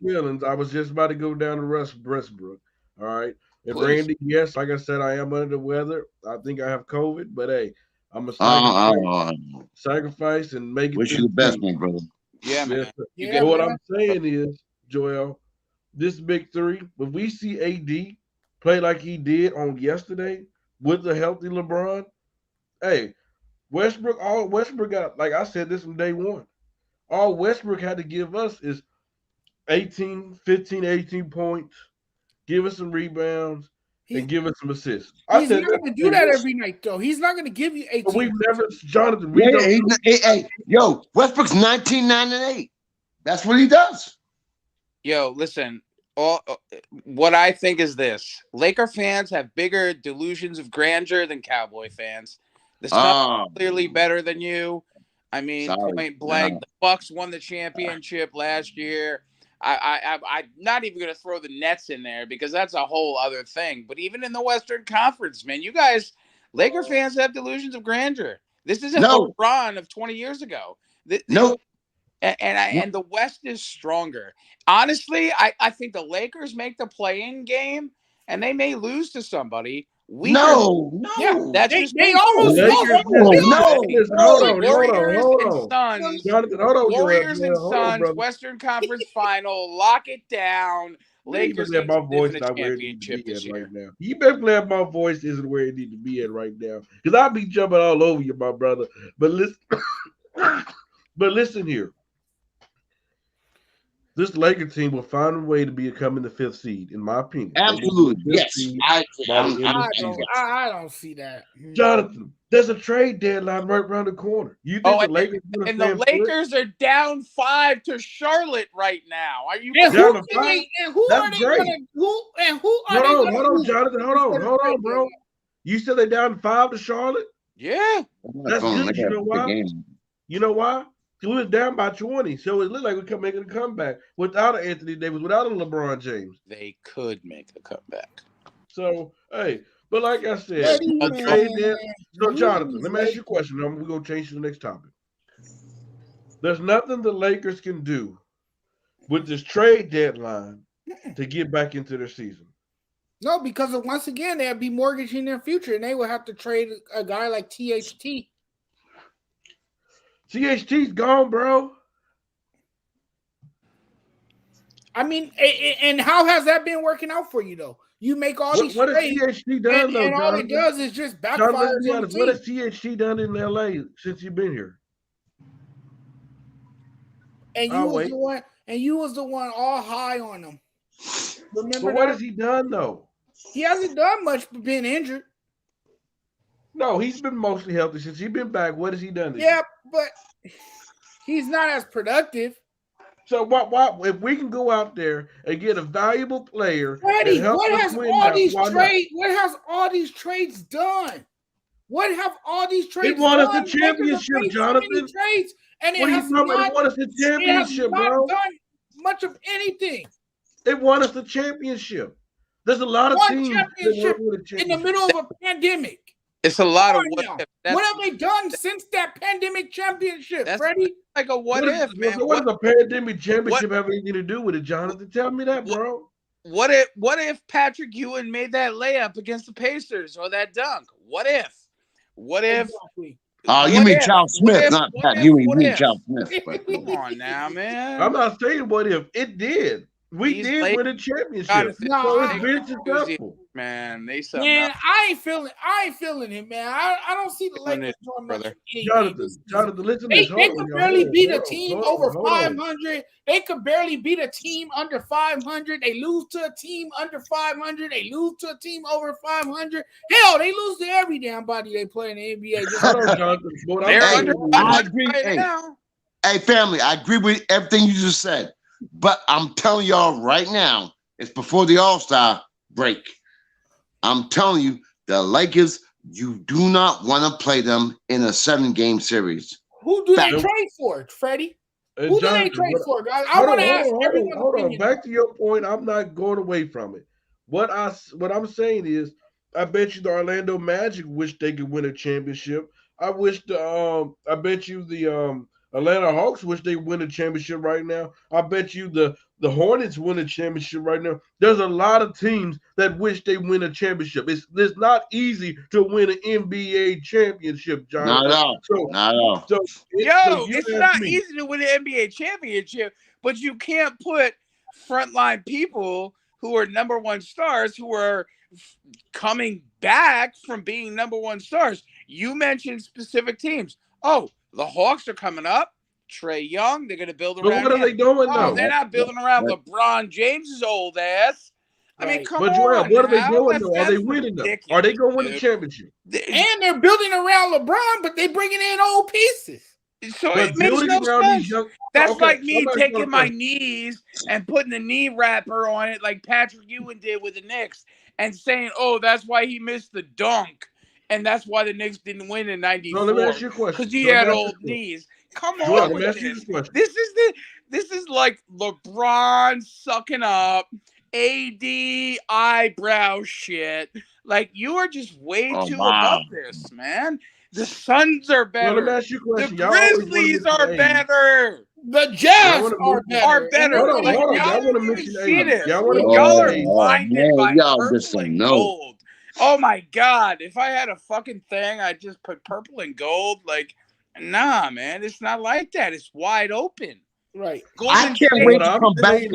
Speaker 2: feelings. I was just about to go down to Westbrook. All right. And Randy, yes, like I said, I am under the weather. I think I have COVID, but hey, I'm a sacrifice and make it.
Speaker 4: Wish you the best, my brother.
Speaker 5: Yeah, man.
Speaker 2: But what I'm saying is, Joel, this big 3, if we see AD play like he did on yesterday with a healthy LeBron, hey, all Westbrook got, like I said this from day one, all Westbrook had to give us is 18 points, give us some rebounds, and give us some assists.
Speaker 3: He's not going to do that every night, though. He's not going to give you 18.
Speaker 2: But we've never, Jonathan.
Speaker 4: Yo, Westbrook's 19, 9, and 8. That's what he does.
Speaker 5: Yo, listen. What I think is this: Laker fans have bigger delusions of grandeur than Cowboy fans. The Suns clearly better than you. I mean, point blank. The Bucks won the championship last year. I'm not even going to throw the Nets in there because that's a whole other thing. But even in the Western Conference, man, you guys, Laker fans have delusions of grandeur. This isn't LeBron of 20 years ago. And the West is stronger. Honestly, I think the Lakers make the play-in game, and they may lose to somebody.
Speaker 3: Yeah,
Speaker 5: that's just
Speaker 3: they almost lost.
Speaker 5: Warriors and Suns, Western Conference Final. Lock it down. Lakers
Speaker 2: need my voice
Speaker 5: the
Speaker 2: not where it needs
Speaker 5: championship
Speaker 2: to be
Speaker 5: this
Speaker 2: at
Speaker 5: year.
Speaker 2: right now. You better glad my voice isn't where it needs to be at right now, because I'll be jumping all over you, my brother. But listen, But listen here. This Laker team will find a way to become in the 5th seed, in my opinion.
Speaker 4: Absolutely. Yes. I
Speaker 3: don't see that.
Speaker 2: Jonathan, there's a trade deadline right around the corner. You think the Lakers
Speaker 5: and the Lakers are down 5 to Charlotte right now. Are you
Speaker 3: and
Speaker 2: down
Speaker 3: who,
Speaker 2: to 5?
Speaker 3: and who
Speaker 2: That's
Speaker 3: are they
Speaker 2: great.
Speaker 3: gonna
Speaker 2: Hold on, Jonathan. Hold on, bro. You said they're down 5 to Charlotte?
Speaker 5: Yeah.
Speaker 2: That's good. You know why? You know why? We was down by 20, so it looked like we could make a comeback without an Anthony Davis, without a LeBron James.
Speaker 5: They could make a comeback.
Speaker 2: So, hey, but like I said, so Jonathan, let me ask you a question. We're going to change to the next topic. There's nothing the Lakers can do with this trade deadline to get back into their season.
Speaker 3: No, because once again, they'd be mortgaging their future, and they would have to trade a guy like THT.
Speaker 2: THT's gone, bro.
Speaker 3: I mean, and how has that been working out for you, though? You make all these
Speaker 2: what
Speaker 3: trades,
Speaker 2: has THT done,
Speaker 3: and all it does is just backfire on the team.
Speaker 2: What has THT done in LA since you've been here?
Speaker 3: And you was the one all high on him. Remember?
Speaker 2: But what has he done though?
Speaker 3: He hasn't done much but been injured.
Speaker 2: No, he's been mostly healthy since he's been back. What has he done?
Speaker 3: Yeah, but he's not as productive.
Speaker 2: So what if we can go out there and get a valuable player?
Speaker 3: Freddie, what has all these trades done? What have all these trades
Speaker 2: done? They won us
Speaker 3: done?
Speaker 2: a championship, Jonathan.
Speaker 3: Trades, and it
Speaker 2: what
Speaker 3: has
Speaker 2: not,
Speaker 3: not,
Speaker 2: they won us a championship, bro.
Speaker 3: Done much of anything.
Speaker 2: They won us the championship. There's a lot of teams
Speaker 3: in the middle of a pandemic.
Speaker 5: It's a lot of
Speaker 3: what have they done since that pandemic championship, Freddie?
Speaker 5: Like a what if, man.
Speaker 2: So what does a pandemic championship have anything to do with it, Jonathan? Tell me that, bro.
Speaker 5: What if Patrick Ewing made that layup against the Pacers or that dunk? What if?
Speaker 3: Exactly.
Speaker 4: You mean Charles Smith, not Pat Ewing. You mean Charles Smith.
Speaker 5: Come on now, man.
Speaker 2: I'm not saying what if. It did. We did win a championship.
Speaker 3: No,
Speaker 2: it's been successful.
Speaker 5: Man,
Speaker 3: I ain't feeling it, man. I don't see the Lakers doing much.
Speaker 2: Jonathan, listen.
Speaker 3: They could barely beat a team over 500. They could barely beat a team under 500. They lose to a team under 500. They lose to a team over 500. Hell, they lose to every damn body they play in the NBA.
Speaker 4: I agree. Hey, family, I agree with everything you just said. But I'm telling y'all right now, it's before the All-Star break. I'm telling you, the Lakers, you do not want to play them in a 7-game series.
Speaker 3: Who do they trade for, Freddie? Who do they trade for? I want to ask everyone.
Speaker 2: Hold on. Back to your point. I'm not going away from it. What I'm saying is, I bet you the Orlando Magic wish they could win a championship. I bet you the Atlanta Hawks wish they win a championship right now. I bet you the Hornets win a championship right now. There's a lot of teams that wish they win a championship. It's not easy to win an NBA championship, John.
Speaker 4: Not at all. Not at all.
Speaker 5: It's not easy to win an NBA championship, but you can't put frontline people who are number one stars who are coming back from being number one stars. You mentioned specific teams. Oh, the Hawks are coming up. Trae Young, they're going to build around.
Speaker 2: But what are they doing now?
Speaker 5: They're not building around LeBron James's old ass. I mean, come on.
Speaker 2: But Joel, what are they doing though? Are they winning though? Are they going to win the championship?
Speaker 3: And they're building around LeBron, but they're bringing in old pieces.
Speaker 5: So it makes no sense. That's like me taking my knees and putting a knee wrapper on it like Patrick Ewing did with the Knicks and saying, oh, that's why he missed the dunk. And that's why the Knicks didn't win in '94.
Speaker 2: No, let me ask you a question.
Speaker 5: Because he had old knees. Come on with this. This is like LeBron sucking up AD eyebrow shit. Like, you are just way too above this, man. The Suns are better.
Speaker 2: No, let me ask you a question.
Speaker 5: The Grizzlies are better.
Speaker 3: The Jazz are better.
Speaker 2: Hold on. Y'all want to mention this.
Speaker 5: Y'all are blinded by purple and gold. Oh my God! If I had a fucking thing, I'd just put purple and gold. Like, nah, man, it's not like that. It's wide open.
Speaker 3: Right.
Speaker 4: I can't wait to come back in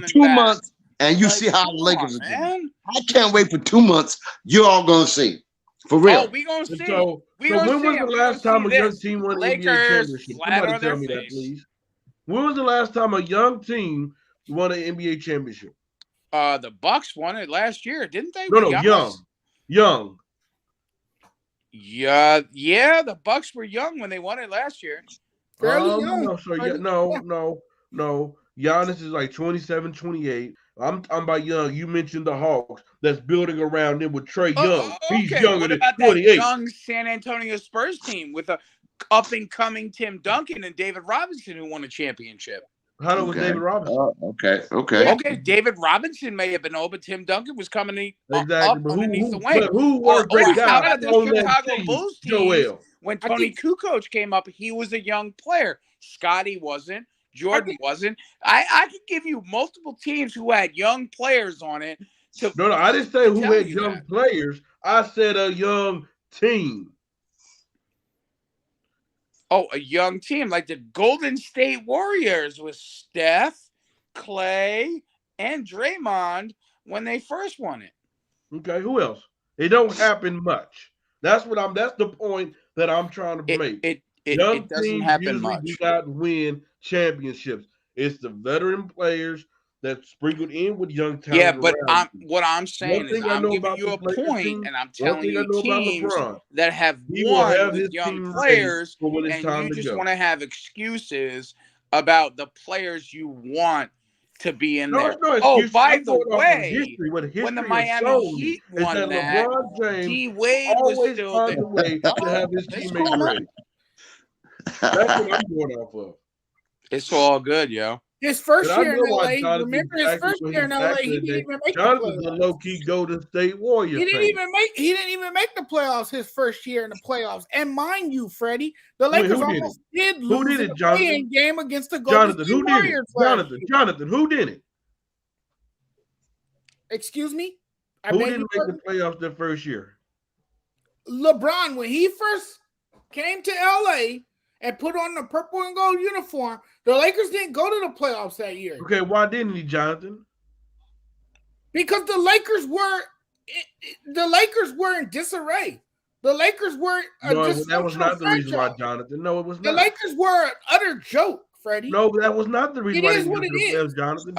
Speaker 4: 2 months and you see how the Lakers are doing. I can't wait for 2 months. You're all gonna see. For real.
Speaker 5: Oh, we gonna see.
Speaker 2: So
Speaker 5: We
Speaker 2: when
Speaker 5: gonna
Speaker 2: was
Speaker 5: see
Speaker 2: the
Speaker 5: him.
Speaker 2: last time a young
Speaker 5: This.
Speaker 2: team won an NBA
Speaker 5: Lakers
Speaker 2: championship?
Speaker 5: flat
Speaker 2: Somebody
Speaker 5: on
Speaker 2: tell
Speaker 5: their
Speaker 2: me that,
Speaker 5: face.
Speaker 2: please. When was the last time a young team won an NBA championship?
Speaker 5: The Bucks won it last year, didn't they?
Speaker 2: No, young.
Speaker 5: Yeah, the Bucks were young when they won it last year.
Speaker 3: Fairly young.
Speaker 2: No, so no. Giannis is like 27, 28. I'm by young. You mentioned the Hawks that's building around them with Trae Young. He's
Speaker 5: Okay.
Speaker 2: younger
Speaker 5: What
Speaker 2: than
Speaker 5: about
Speaker 2: 28.
Speaker 5: that young San Antonio Spurs team with a up and coming Tim Duncan and David Robinson who won a championship?
Speaker 2: How old was David Robinson?
Speaker 5: Okay. David Robinson may have been old, but Tim Duncan was coming
Speaker 2: Exactly.
Speaker 5: up
Speaker 2: But
Speaker 5: underneath the wing.
Speaker 2: who were great guys
Speaker 5: Outside of the
Speaker 2: on that
Speaker 5: Chicago
Speaker 2: team?
Speaker 5: Bulls teams,
Speaker 2: Joel.
Speaker 5: when Tony Kukoc came up, he was a young player. Scotty wasn't. Jordan wasn't. I could give you multiple teams who had young players on it.
Speaker 2: No, I didn't say who had young players. I said a young team.
Speaker 5: Oh, a young team like the Golden State Warriors with Steph, Clay, and Draymond when they first won it.
Speaker 2: Okay, who else? It don't happen much. That's the point that I'm trying to make.
Speaker 5: It doesn't happen much.
Speaker 2: Do not win championships. It's the veteran players that sprinkled in with young talent.
Speaker 5: Yeah, but what I'm saying is I'm giving you a point, and I'm telling you teams that have won with young players, and you just want to have excuses about the players you want to be in there. Oh, by the way, when the Miami Heat won that, D Wade was still there.
Speaker 2: A way to have his teammates ready. That's what I'm going off of.
Speaker 5: It's all good, yo.
Speaker 3: His first year in LA, remember his first year in LA, he didn't even make the playoffs.
Speaker 2: Jonathan's a low-key Golden State Warrior.
Speaker 3: He didn't even make the playoffs his first year in the playoffs. And mind you, Freddie, the Lakers almost did lose the play-in game against the Golden State Warriors.
Speaker 2: Jonathan, who did it?
Speaker 3: Excuse me?
Speaker 2: Who didn't make the playoffs their first year?
Speaker 3: LeBron, when he first came to LA and put on the purple and gold uniform, the Lakers didn't go to the playoffs that year.
Speaker 2: Okay, why didn't he, Jonathan?
Speaker 3: Because the Lakers were in disarray. The Lakers were
Speaker 2: that was not the reason why, Jonathan. No, it was not.
Speaker 3: The Lakers were an utter joke, Freddie.
Speaker 2: No, that was not the reason why.
Speaker 3: It is what it is,
Speaker 2: Jonathan.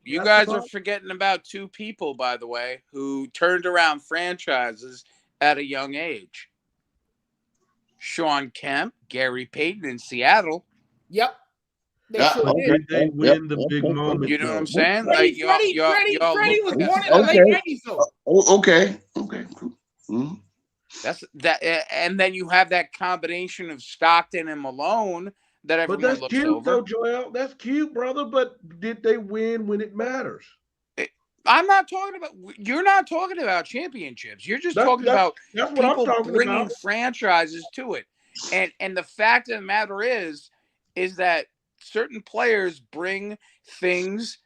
Speaker 5: You guys are forgetting about two people, by the way, who turned around franchises at a young age. Sean Kemp, Gary Payton in Seattle.
Speaker 3: Yep.
Speaker 2: They win the big moment.
Speaker 5: You know what I'm saying? Freddie
Speaker 3: was born in the late 90s, though.
Speaker 4: Okay. Mm-hmm.
Speaker 5: That's that, and then you have that combination of Stockton and Malone that everyone looks over.
Speaker 2: But that's cute, though, Joel. That's cute, brother. But did they win when it matters?
Speaker 5: I'm not talking about. You're not talking about championships. You're just talking about people bringing franchises to it. And the fact of the matter is that certain players bring things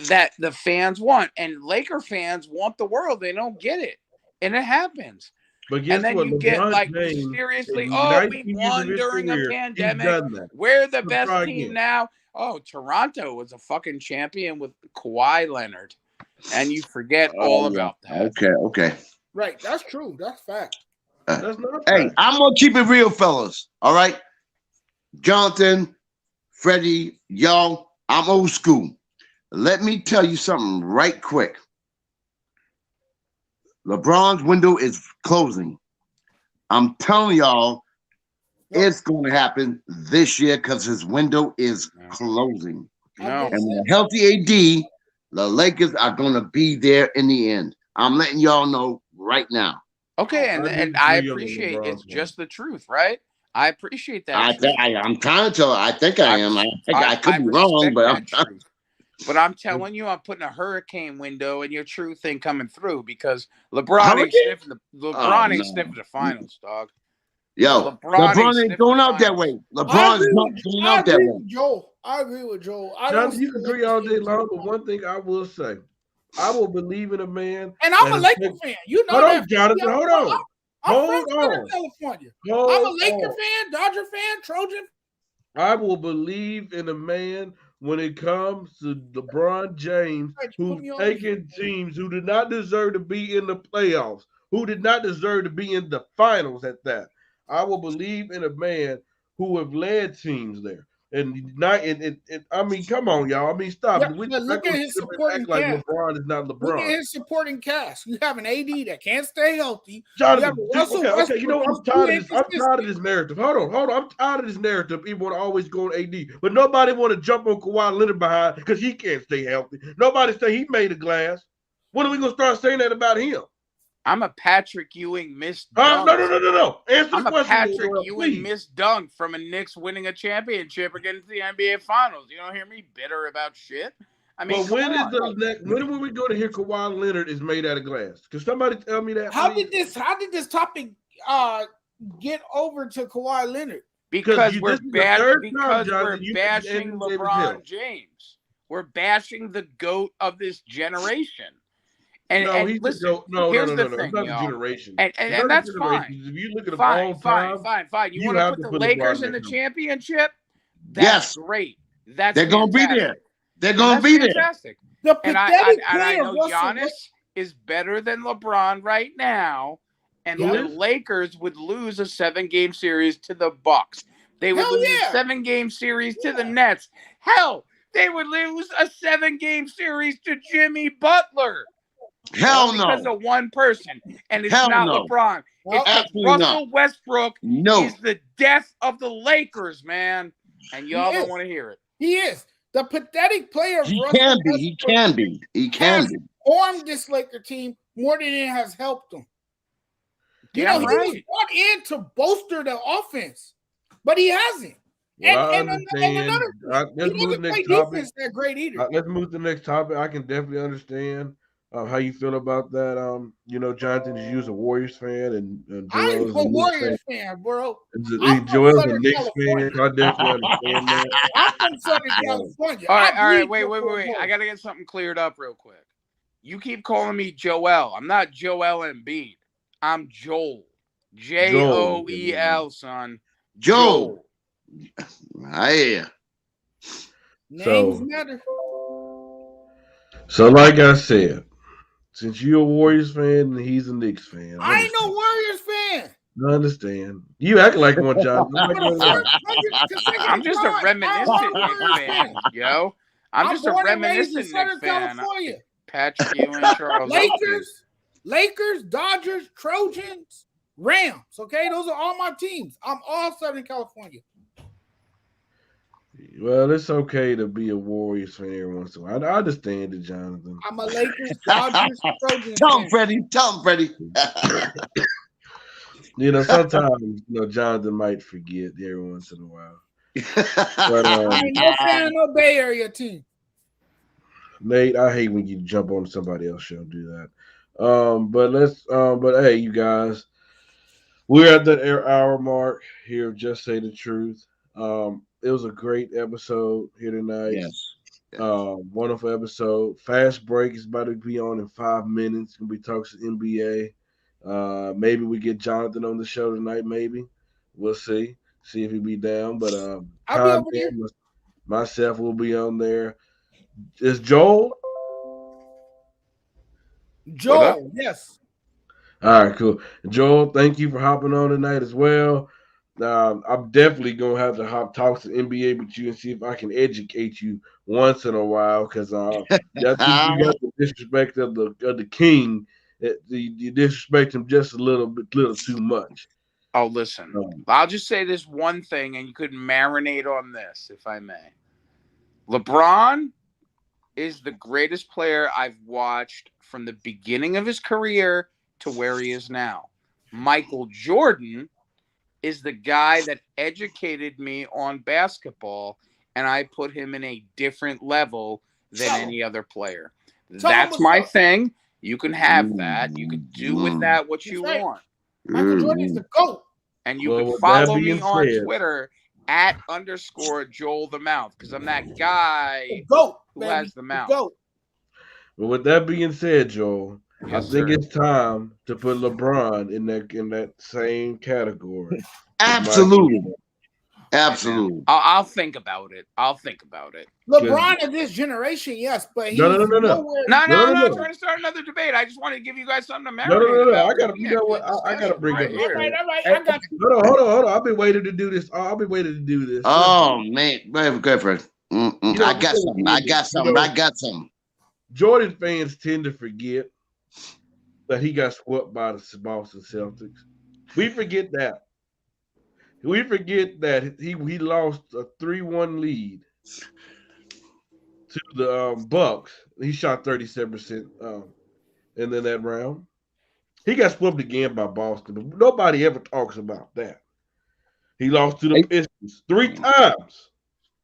Speaker 5: that the fans want, and Laker fans want the world. They don't get it, and it happens.
Speaker 2: But guess
Speaker 5: and then
Speaker 2: what?
Speaker 5: you
Speaker 2: LeBron
Speaker 5: get like
Speaker 2: James,
Speaker 5: seriously, we
Speaker 2: 19
Speaker 5: won during a pandemic. We're the best team now. Oh, Toronto was a fucking champion with Kawhi Leonard, and you forget all about that.
Speaker 4: Okay.
Speaker 3: Right, that's true. That's fact.
Speaker 2: That's not
Speaker 4: hey,
Speaker 2: fact.
Speaker 4: I'm gonna keep it real, fellas. All right, Jonathan, Freddie, y'all. I'm old school. Let me tell you something right quick. LeBron's window is closing. I'm telling y'all, it's going to happen this year because his window is closing.
Speaker 5: No.
Speaker 4: And with a healthy AD, the Lakers are going to be there in the end. I'm letting y'all know right now.
Speaker 5: Okay, and I appreciate it's just the truth, right? I appreciate that.
Speaker 4: I'm trying to tell. I think I am. I could be wrong, but
Speaker 5: But I'm telling you, I'm putting a hurricane window and your true thing coming through because LeBron ain't sniffing the finals, dog.
Speaker 4: Yo, LeBron ain't going out that way. LeBron's not going out that way.
Speaker 3: I agree with Joel.
Speaker 2: Jonathan, you can agree all day long, but one thing I will say, I will believe in a man.
Speaker 3: And I'm a Laker fan. You know that.
Speaker 2: Jonathan, hold on.
Speaker 3: I'm from California. I'm a Laker fan, Dodger fan, Trojan.
Speaker 2: I will believe in a man when it comes to LeBron James, who's taking teams who did not deserve to be in the playoffs, who did not deserve to be in the finals at that. I will believe in a man who have led teams there. And not, I mean, come on, y'all. I mean, stop.
Speaker 3: Yeah, but look at his supporting
Speaker 2: act like
Speaker 3: cast.
Speaker 2: LeBron is not LeBron.
Speaker 3: Look at his supporting cast. You have an AD that can't stay healthy.
Speaker 2: Jonathan, okay. You know, I'm tired of this. I'm tired of this narrative. Hold on. I'm tired of this narrative. People want to always go on AD, but nobody want to jump on Kawhi Leonard behind because he can't stay healthy. Nobody say he made a glass. When are we gonna start saying that about him?
Speaker 5: I'm a Patrick Ewing missed dunk.
Speaker 2: No. Answer
Speaker 5: I'm
Speaker 2: the question.
Speaker 5: I'm a Patrick Ewing missed dunk from a Knicks winning a championship against the NBA Finals. You don't hear me bitter about shit. I mean,
Speaker 2: when will we go to hear Kawhi Leonard is made out of glass? Can somebody tell me that?
Speaker 3: How did this topic get over to Kawhi Leonard?
Speaker 5: Because we're bashing LeBron James. We're bashing the GOAT of this generation. And listen, here's the thing,
Speaker 2: generation.
Speaker 5: And that's fine.
Speaker 2: If you look at
Speaker 5: fine. You want to put the Lakers in the championship? That's great.
Speaker 4: They're going to be there. They're going to be
Speaker 5: fantastic.
Speaker 4: there.
Speaker 5: And I know Giannis is better than LeBron right now, and the Lakers would lose a 7-game series to the Bucks. They would lose a 7-game series to the Nets. Hell, they would lose a 7-game series to Jimmy Butler.
Speaker 4: Hell no.
Speaker 5: Because of one person, and it's not LeBron. It's Russell Westbrook is the death of the Lakers, man. And y'all don't want to hear it.
Speaker 3: He is. The pathetic player.
Speaker 4: He can be. He can be.
Speaker 3: Formed this Laker team more than it has helped them. He was brought in to bolster the offense, but he hasn't.
Speaker 2: Well,
Speaker 3: and another, he doesn't play defense that great either.
Speaker 2: Let's move to the next topic. I can definitely understand how you feel about that. Jonathan, you was a Warriors fan, and
Speaker 3: I'm a Warriors fan, bro.
Speaker 2: Joel's a Knicks fan. I definitely understand that.
Speaker 3: I'm from Southern California.
Speaker 5: All right. Wait. I gotta get something cleared up real quick. You keep calling me Joel. I'm not Joel Embiid. I'm Joel. Joel, son.
Speaker 4: Joel. I hear.
Speaker 3: Names matter.
Speaker 2: So, like I said, since you're a Warriors fan and he's a Knicks fan,
Speaker 3: I ain't no Warriors fan.
Speaker 2: I understand. You act like one, John.
Speaker 5: I'm just a reminiscent Knicks fan, yo. I'm just a reminiscent Knicks fan. Patrick Ewing, Charles.
Speaker 3: Lakers, Dodgers, Trojans, Rams. Okay, those are all my teams. I'm all Southern California.
Speaker 2: Well, it's okay to be a Warriors fan every once in a while. I understand it, Jonathan.
Speaker 3: I'm a Lakers, Dodgers, Trojans.
Speaker 4: Tell him, Freddie.
Speaker 2: Sometimes Jonathan might forget every once in a while. But,
Speaker 3: I ain't no fan of no Bay Area team.
Speaker 2: Nate, I hate when you jump on somebody else's show and do that. But hey, you guys, we're at that hour mark here. Just Say the Truth. It was a great episode here tonight.
Speaker 4: Yes.
Speaker 2: Wonderful episode. Fast break is about to be on in 5 minutes. Gonna be talks NBA. Maybe we get Jonathan on the show tonight. Maybe we'll see. See if he be down. But
Speaker 3: I'll be over here.
Speaker 2: Myself will be on there. Is Joel?
Speaker 3: Joel, yes.
Speaker 2: All right, cool. Joel, thank you for hopping on tonight as well. I'm definitely gonna have to talk to NBA with you and see if I can educate you once in a while, because I think you got the disrespect of the king. You disrespect him just a little too much.
Speaker 5: Oh, listen, I'll just say this one thing, and you could marinate on this, if I may. LeBron is the greatest player I've watched from the beginning of his career to where he is now. Michael Jordan is the guy that educated me on basketball, and I put him in a different level than any other player. That's my thing. You can have that. You can do with that what you want.
Speaker 3: Michael Jordan is the GOAT.
Speaker 5: And you can follow me on Twitter @_Joel the Mouth, because I'm that guy who has the mouth.
Speaker 2: But with that being said, Joel, I think it's time to put LeBron in that same category.
Speaker 4: Absolutely. Absolutely.
Speaker 5: I'll think about it.
Speaker 3: LeBron of this generation, yes, but he's
Speaker 2: No.
Speaker 3: nowhere.
Speaker 5: No,
Speaker 2: No.
Speaker 5: I'm not trying to start another debate. I just want to give you guys something to
Speaker 2: No.
Speaker 5: marinate about.
Speaker 2: I gotta.
Speaker 5: We
Speaker 2: You
Speaker 5: had
Speaker 2: know what?
Speaker 5: good
Speaker 2: I gotta
Speaker 5: discussion
Speaker 2: bring
Speaker 5: right
Speaker 2: up.
Speaker 5: here.
Speaker 3: All right, I got you.
Speaker 2: Hold on. I've been waiting to do this.
Speaker 4: Oh man, go Fred. I got something.
Speaker 2: Jordan fans tend to forget that he got swept by the Boston Celtics. We forget that. We forget that he lost a 3-1 lead to the Bucks. He shot 37% in that round. He got swept again by Boston, but nobody ever talks about that. He lost to the Pistons 3 times.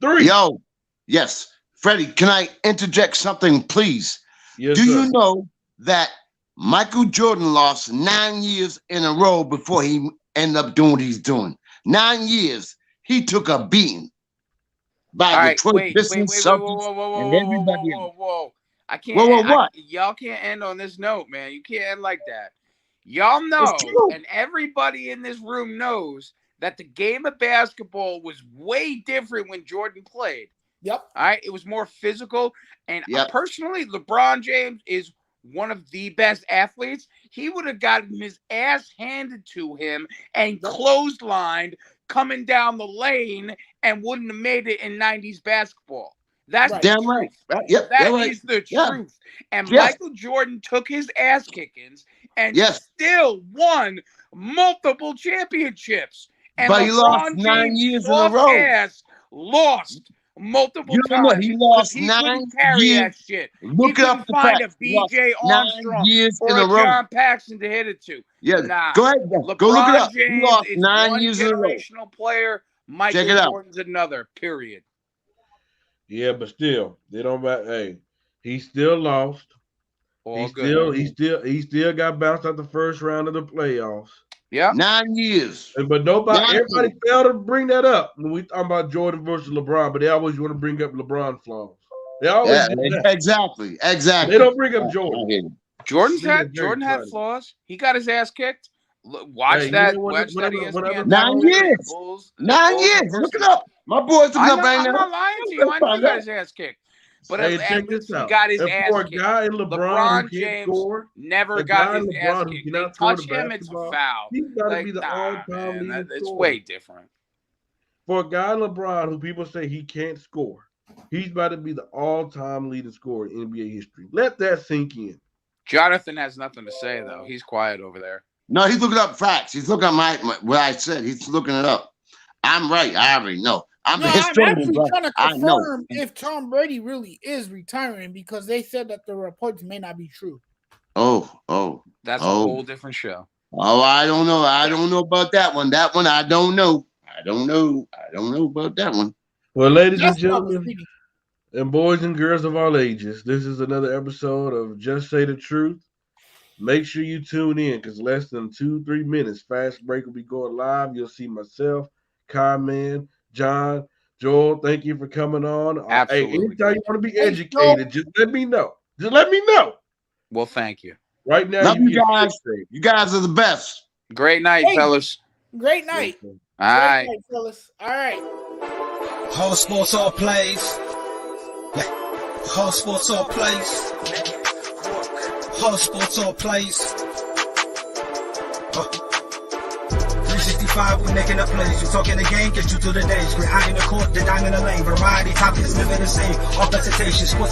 Speaker 2: 3.
Speaker 4: Yo, yes. Freddie, can I interject something, please?
Speaker 2: Yes,
Speaker 4: Do
Speaker 2: sir.
Speaker 4: you know that Michael Jordan lost 9 years in a row before he ended up doing what he's doing? 9 years. He took a beating by Detroit Pistons, Celtics, and everybody else.
Speaker 5: Whoa. I can't.
Speaker 4: Whoa, what?
Speaker 5: Y'all can't end on this note, man. You can't end like that. Y'all know,
Speaker 4: It's true.
Speaker 5: and everybody in this room knows that the game of basketball was way different when Jordan played.
Speaker 3: Yep.
Speaker 5: All right. It was more physical. And
Speaker 4: Yep.
Speaker 5: personally, LeBron James is one of the best athletes. He would have gotten his ass handed to him and clotheslined coming down the lane and wouldn't have made it in 90s basketball. That's
Speaker 3: Right.
Speaker 5: the
Speaker 4: Damn
Speaker 5: truth.
Speaker 4: right. Yep.
Speaker 5: That
Speaker 4: right.
Speaker 5: is the
Speaker 4: Yeah.
Speaker 5: truth. And
Speaker 4: Yes.
Speaker 5: Michael Jordan took his ass kickings and
Speaker 4: Yes.
Speaker 5: still won multiple championships. And
Speaker 4: But he lost
Speaker 5: LeBron
Speaker 4: 9
Speaker 5: James'
Speaker 4: years in a
Speaker 5: soft
Speaker 4: row.
Speaker 5: ass lost multiple
Speaker 4: You know,
Speaker 5: times.
Speaker 4: he
Speaker 5: 'cause
Speaker 4: lost
Speaker 5: he
Speaker 4: 9
Speaker 5: couldn't carry
Speaker 4: years.
Speaker 5: that shit.
Speaker 4: Look
Speaker 5: He
Speaker 4: it up.
Speaker 5: couldn't
Speaker 4: The
Speaker 5: find
Speaker 4: facts.
Speaker 5: a
Speaker 4: He lost
Speaker 5: BJ
Speaker 4: 9
Speaker 5: Armstrong
Speaker 4: years
Speaker 5: or
Speaker 4: in
Speaker 5: a
Speaker 4: a row.
Speaker 5: John Paxson to hit it to.
Speaker 4: Yeah.
Speaker 5: Nah.
Speaker 4: Go ahead. Go look it
Speaker 5: LeBron
Speaker 4: up. He
Speaker 5: James
Speaker 4: lost
Speaker 5: is
Speaker 4: 9
Speaker 5: one
Speaker 4: years in a row.
Speaker 5: generational player. Michael
Speaker 4: Check it out.
Speaker 5: Jordan's another. Period.
Speaker 2: Yeah, but still, they don't. Hey, he still lost.
Speaker 5: All good.
Speaker 2: He still got bounced out the first round of the playoffs.
Speaker 5: Yeah.
Speaker 4: 9 years.
Speaker 2: But everybody failed to bring that up when we talk about Jordan versus LeBron. But they always want to bring up LeBron flaws. They always do that.
Speaker 4: Exactly.
Speaker 2: They don't bring up Jordan.
Speaker 5: Jordan had flaws. He got his ass kicked. Watch that ESPN
Speaker 4: 9 years.
Speaker 5: Bulls.
Speaker 4: 9 years. Look it up. My boy's looking up right
Speaker 5: I'm
Speaker 4: now.
Speaker 5: not lying to you. I know he got his ass kicked. But
Speaker 2: Hey,
Speaker 5: at
Speaker 2: check
Speaker 5: least
Speaker 2: this out.
Speaker 5: he got his
Speaker 2: And
Speaker 5: ass
Speaker 2: for a
Speaker 5: kicked.
Speaker 2: guy in LeBron
Speaker 5: LeBron
Speaker 2: who can't
Speaker 5: James
Speaker 2: score,
Speaker 5: never
Speaker 2: a
Speaker 5: got
Speaker 2: guy
Speaker 5: his
Speaker 2: in
Speaker 5: ass
Speaker 2: LeBron who
Speaker 5: kicked. They
Speaker 2: cannot score
Speaker 5: touch
Speaker 2: the
Speaker 5: him, it's a
Speaker 2: basketball,
Speaker 5: foul.
Speaker 2: he's got to
Speaker 5: Like,
Speaker 2: be the
Speaker 5: nah,
Speaker 2: all-time
Speaker 5: man,
Speaker 2: leading
Speaker 5: it's
Speaker 2: scorer.
Speaker 5: way different.
Speaker 2: For a guy LeBron who people say he can't score, he's about to be the all-time leading scorer in NBA history. Let that sink in.
Speaker 5: Jonathan has nothing to say though. He's quiet over there.
Speaker 4: No, he's looking up facts. He's looking at what I said. He's looking it up. I'm right. I already know. I'm
Speaker 3: I'm
Speaker 4: historian,
Speaker 3: actually
Speaker 4: bro.
Speaker 3: trying to
Speaker 4: I know.
Speaker 3: confirm if Tom Brady really is retiring because they said that the reports may not be true.
Speaker 4: Oh.
Speaker 5: That's a whole different show.
Speaker 4: Oh, I don't know. I don't know about that one. That one, I don't know. I don't know about that one.
Speaker 2: Well, ladies and
Speaker 3: That's what I was
Speaker 2: gentlemen,
Speaker 3: thinking.
Speaker 2: and boys and girls of all ages, this is another episode of Just Say the Truth. Make sure you tune in because less than 2-3 minutes, Fast Break will be going live. You'll see myself, Carman, John, Joel. Thank you for coming on.
Speaker 5: Absolutely.
Speaker 2: Hey, anytime you want to be
Speaker 3: Hey,
Speaker 2: educated, just let me know. Just let me know.
Speaker 5: Well, thank you.
Speaker 2: Right now,
Speaker 4: Love you
Speaker 2: get
Speaker 4: guys.
Speaker 2: educated.
Speaker 4: You guys are the best.
Speaker 5: Great night,
Speaker 3: Hey.
Speaker 5: fellas.
Speaker 3: Great night.
Speaker 5: All
Speaker 3: Great
Speaker 5: right.
Speaker 3: night, fellas. All right.
Speaker 1: Whole sports all plays. Yeah. Whole sports all plays. Whole sports all plays. 365, we making up plays. You talking the game, get you to the days. We're high in the court, the dime in the lane. Variety topics, living the same. All presentation, sports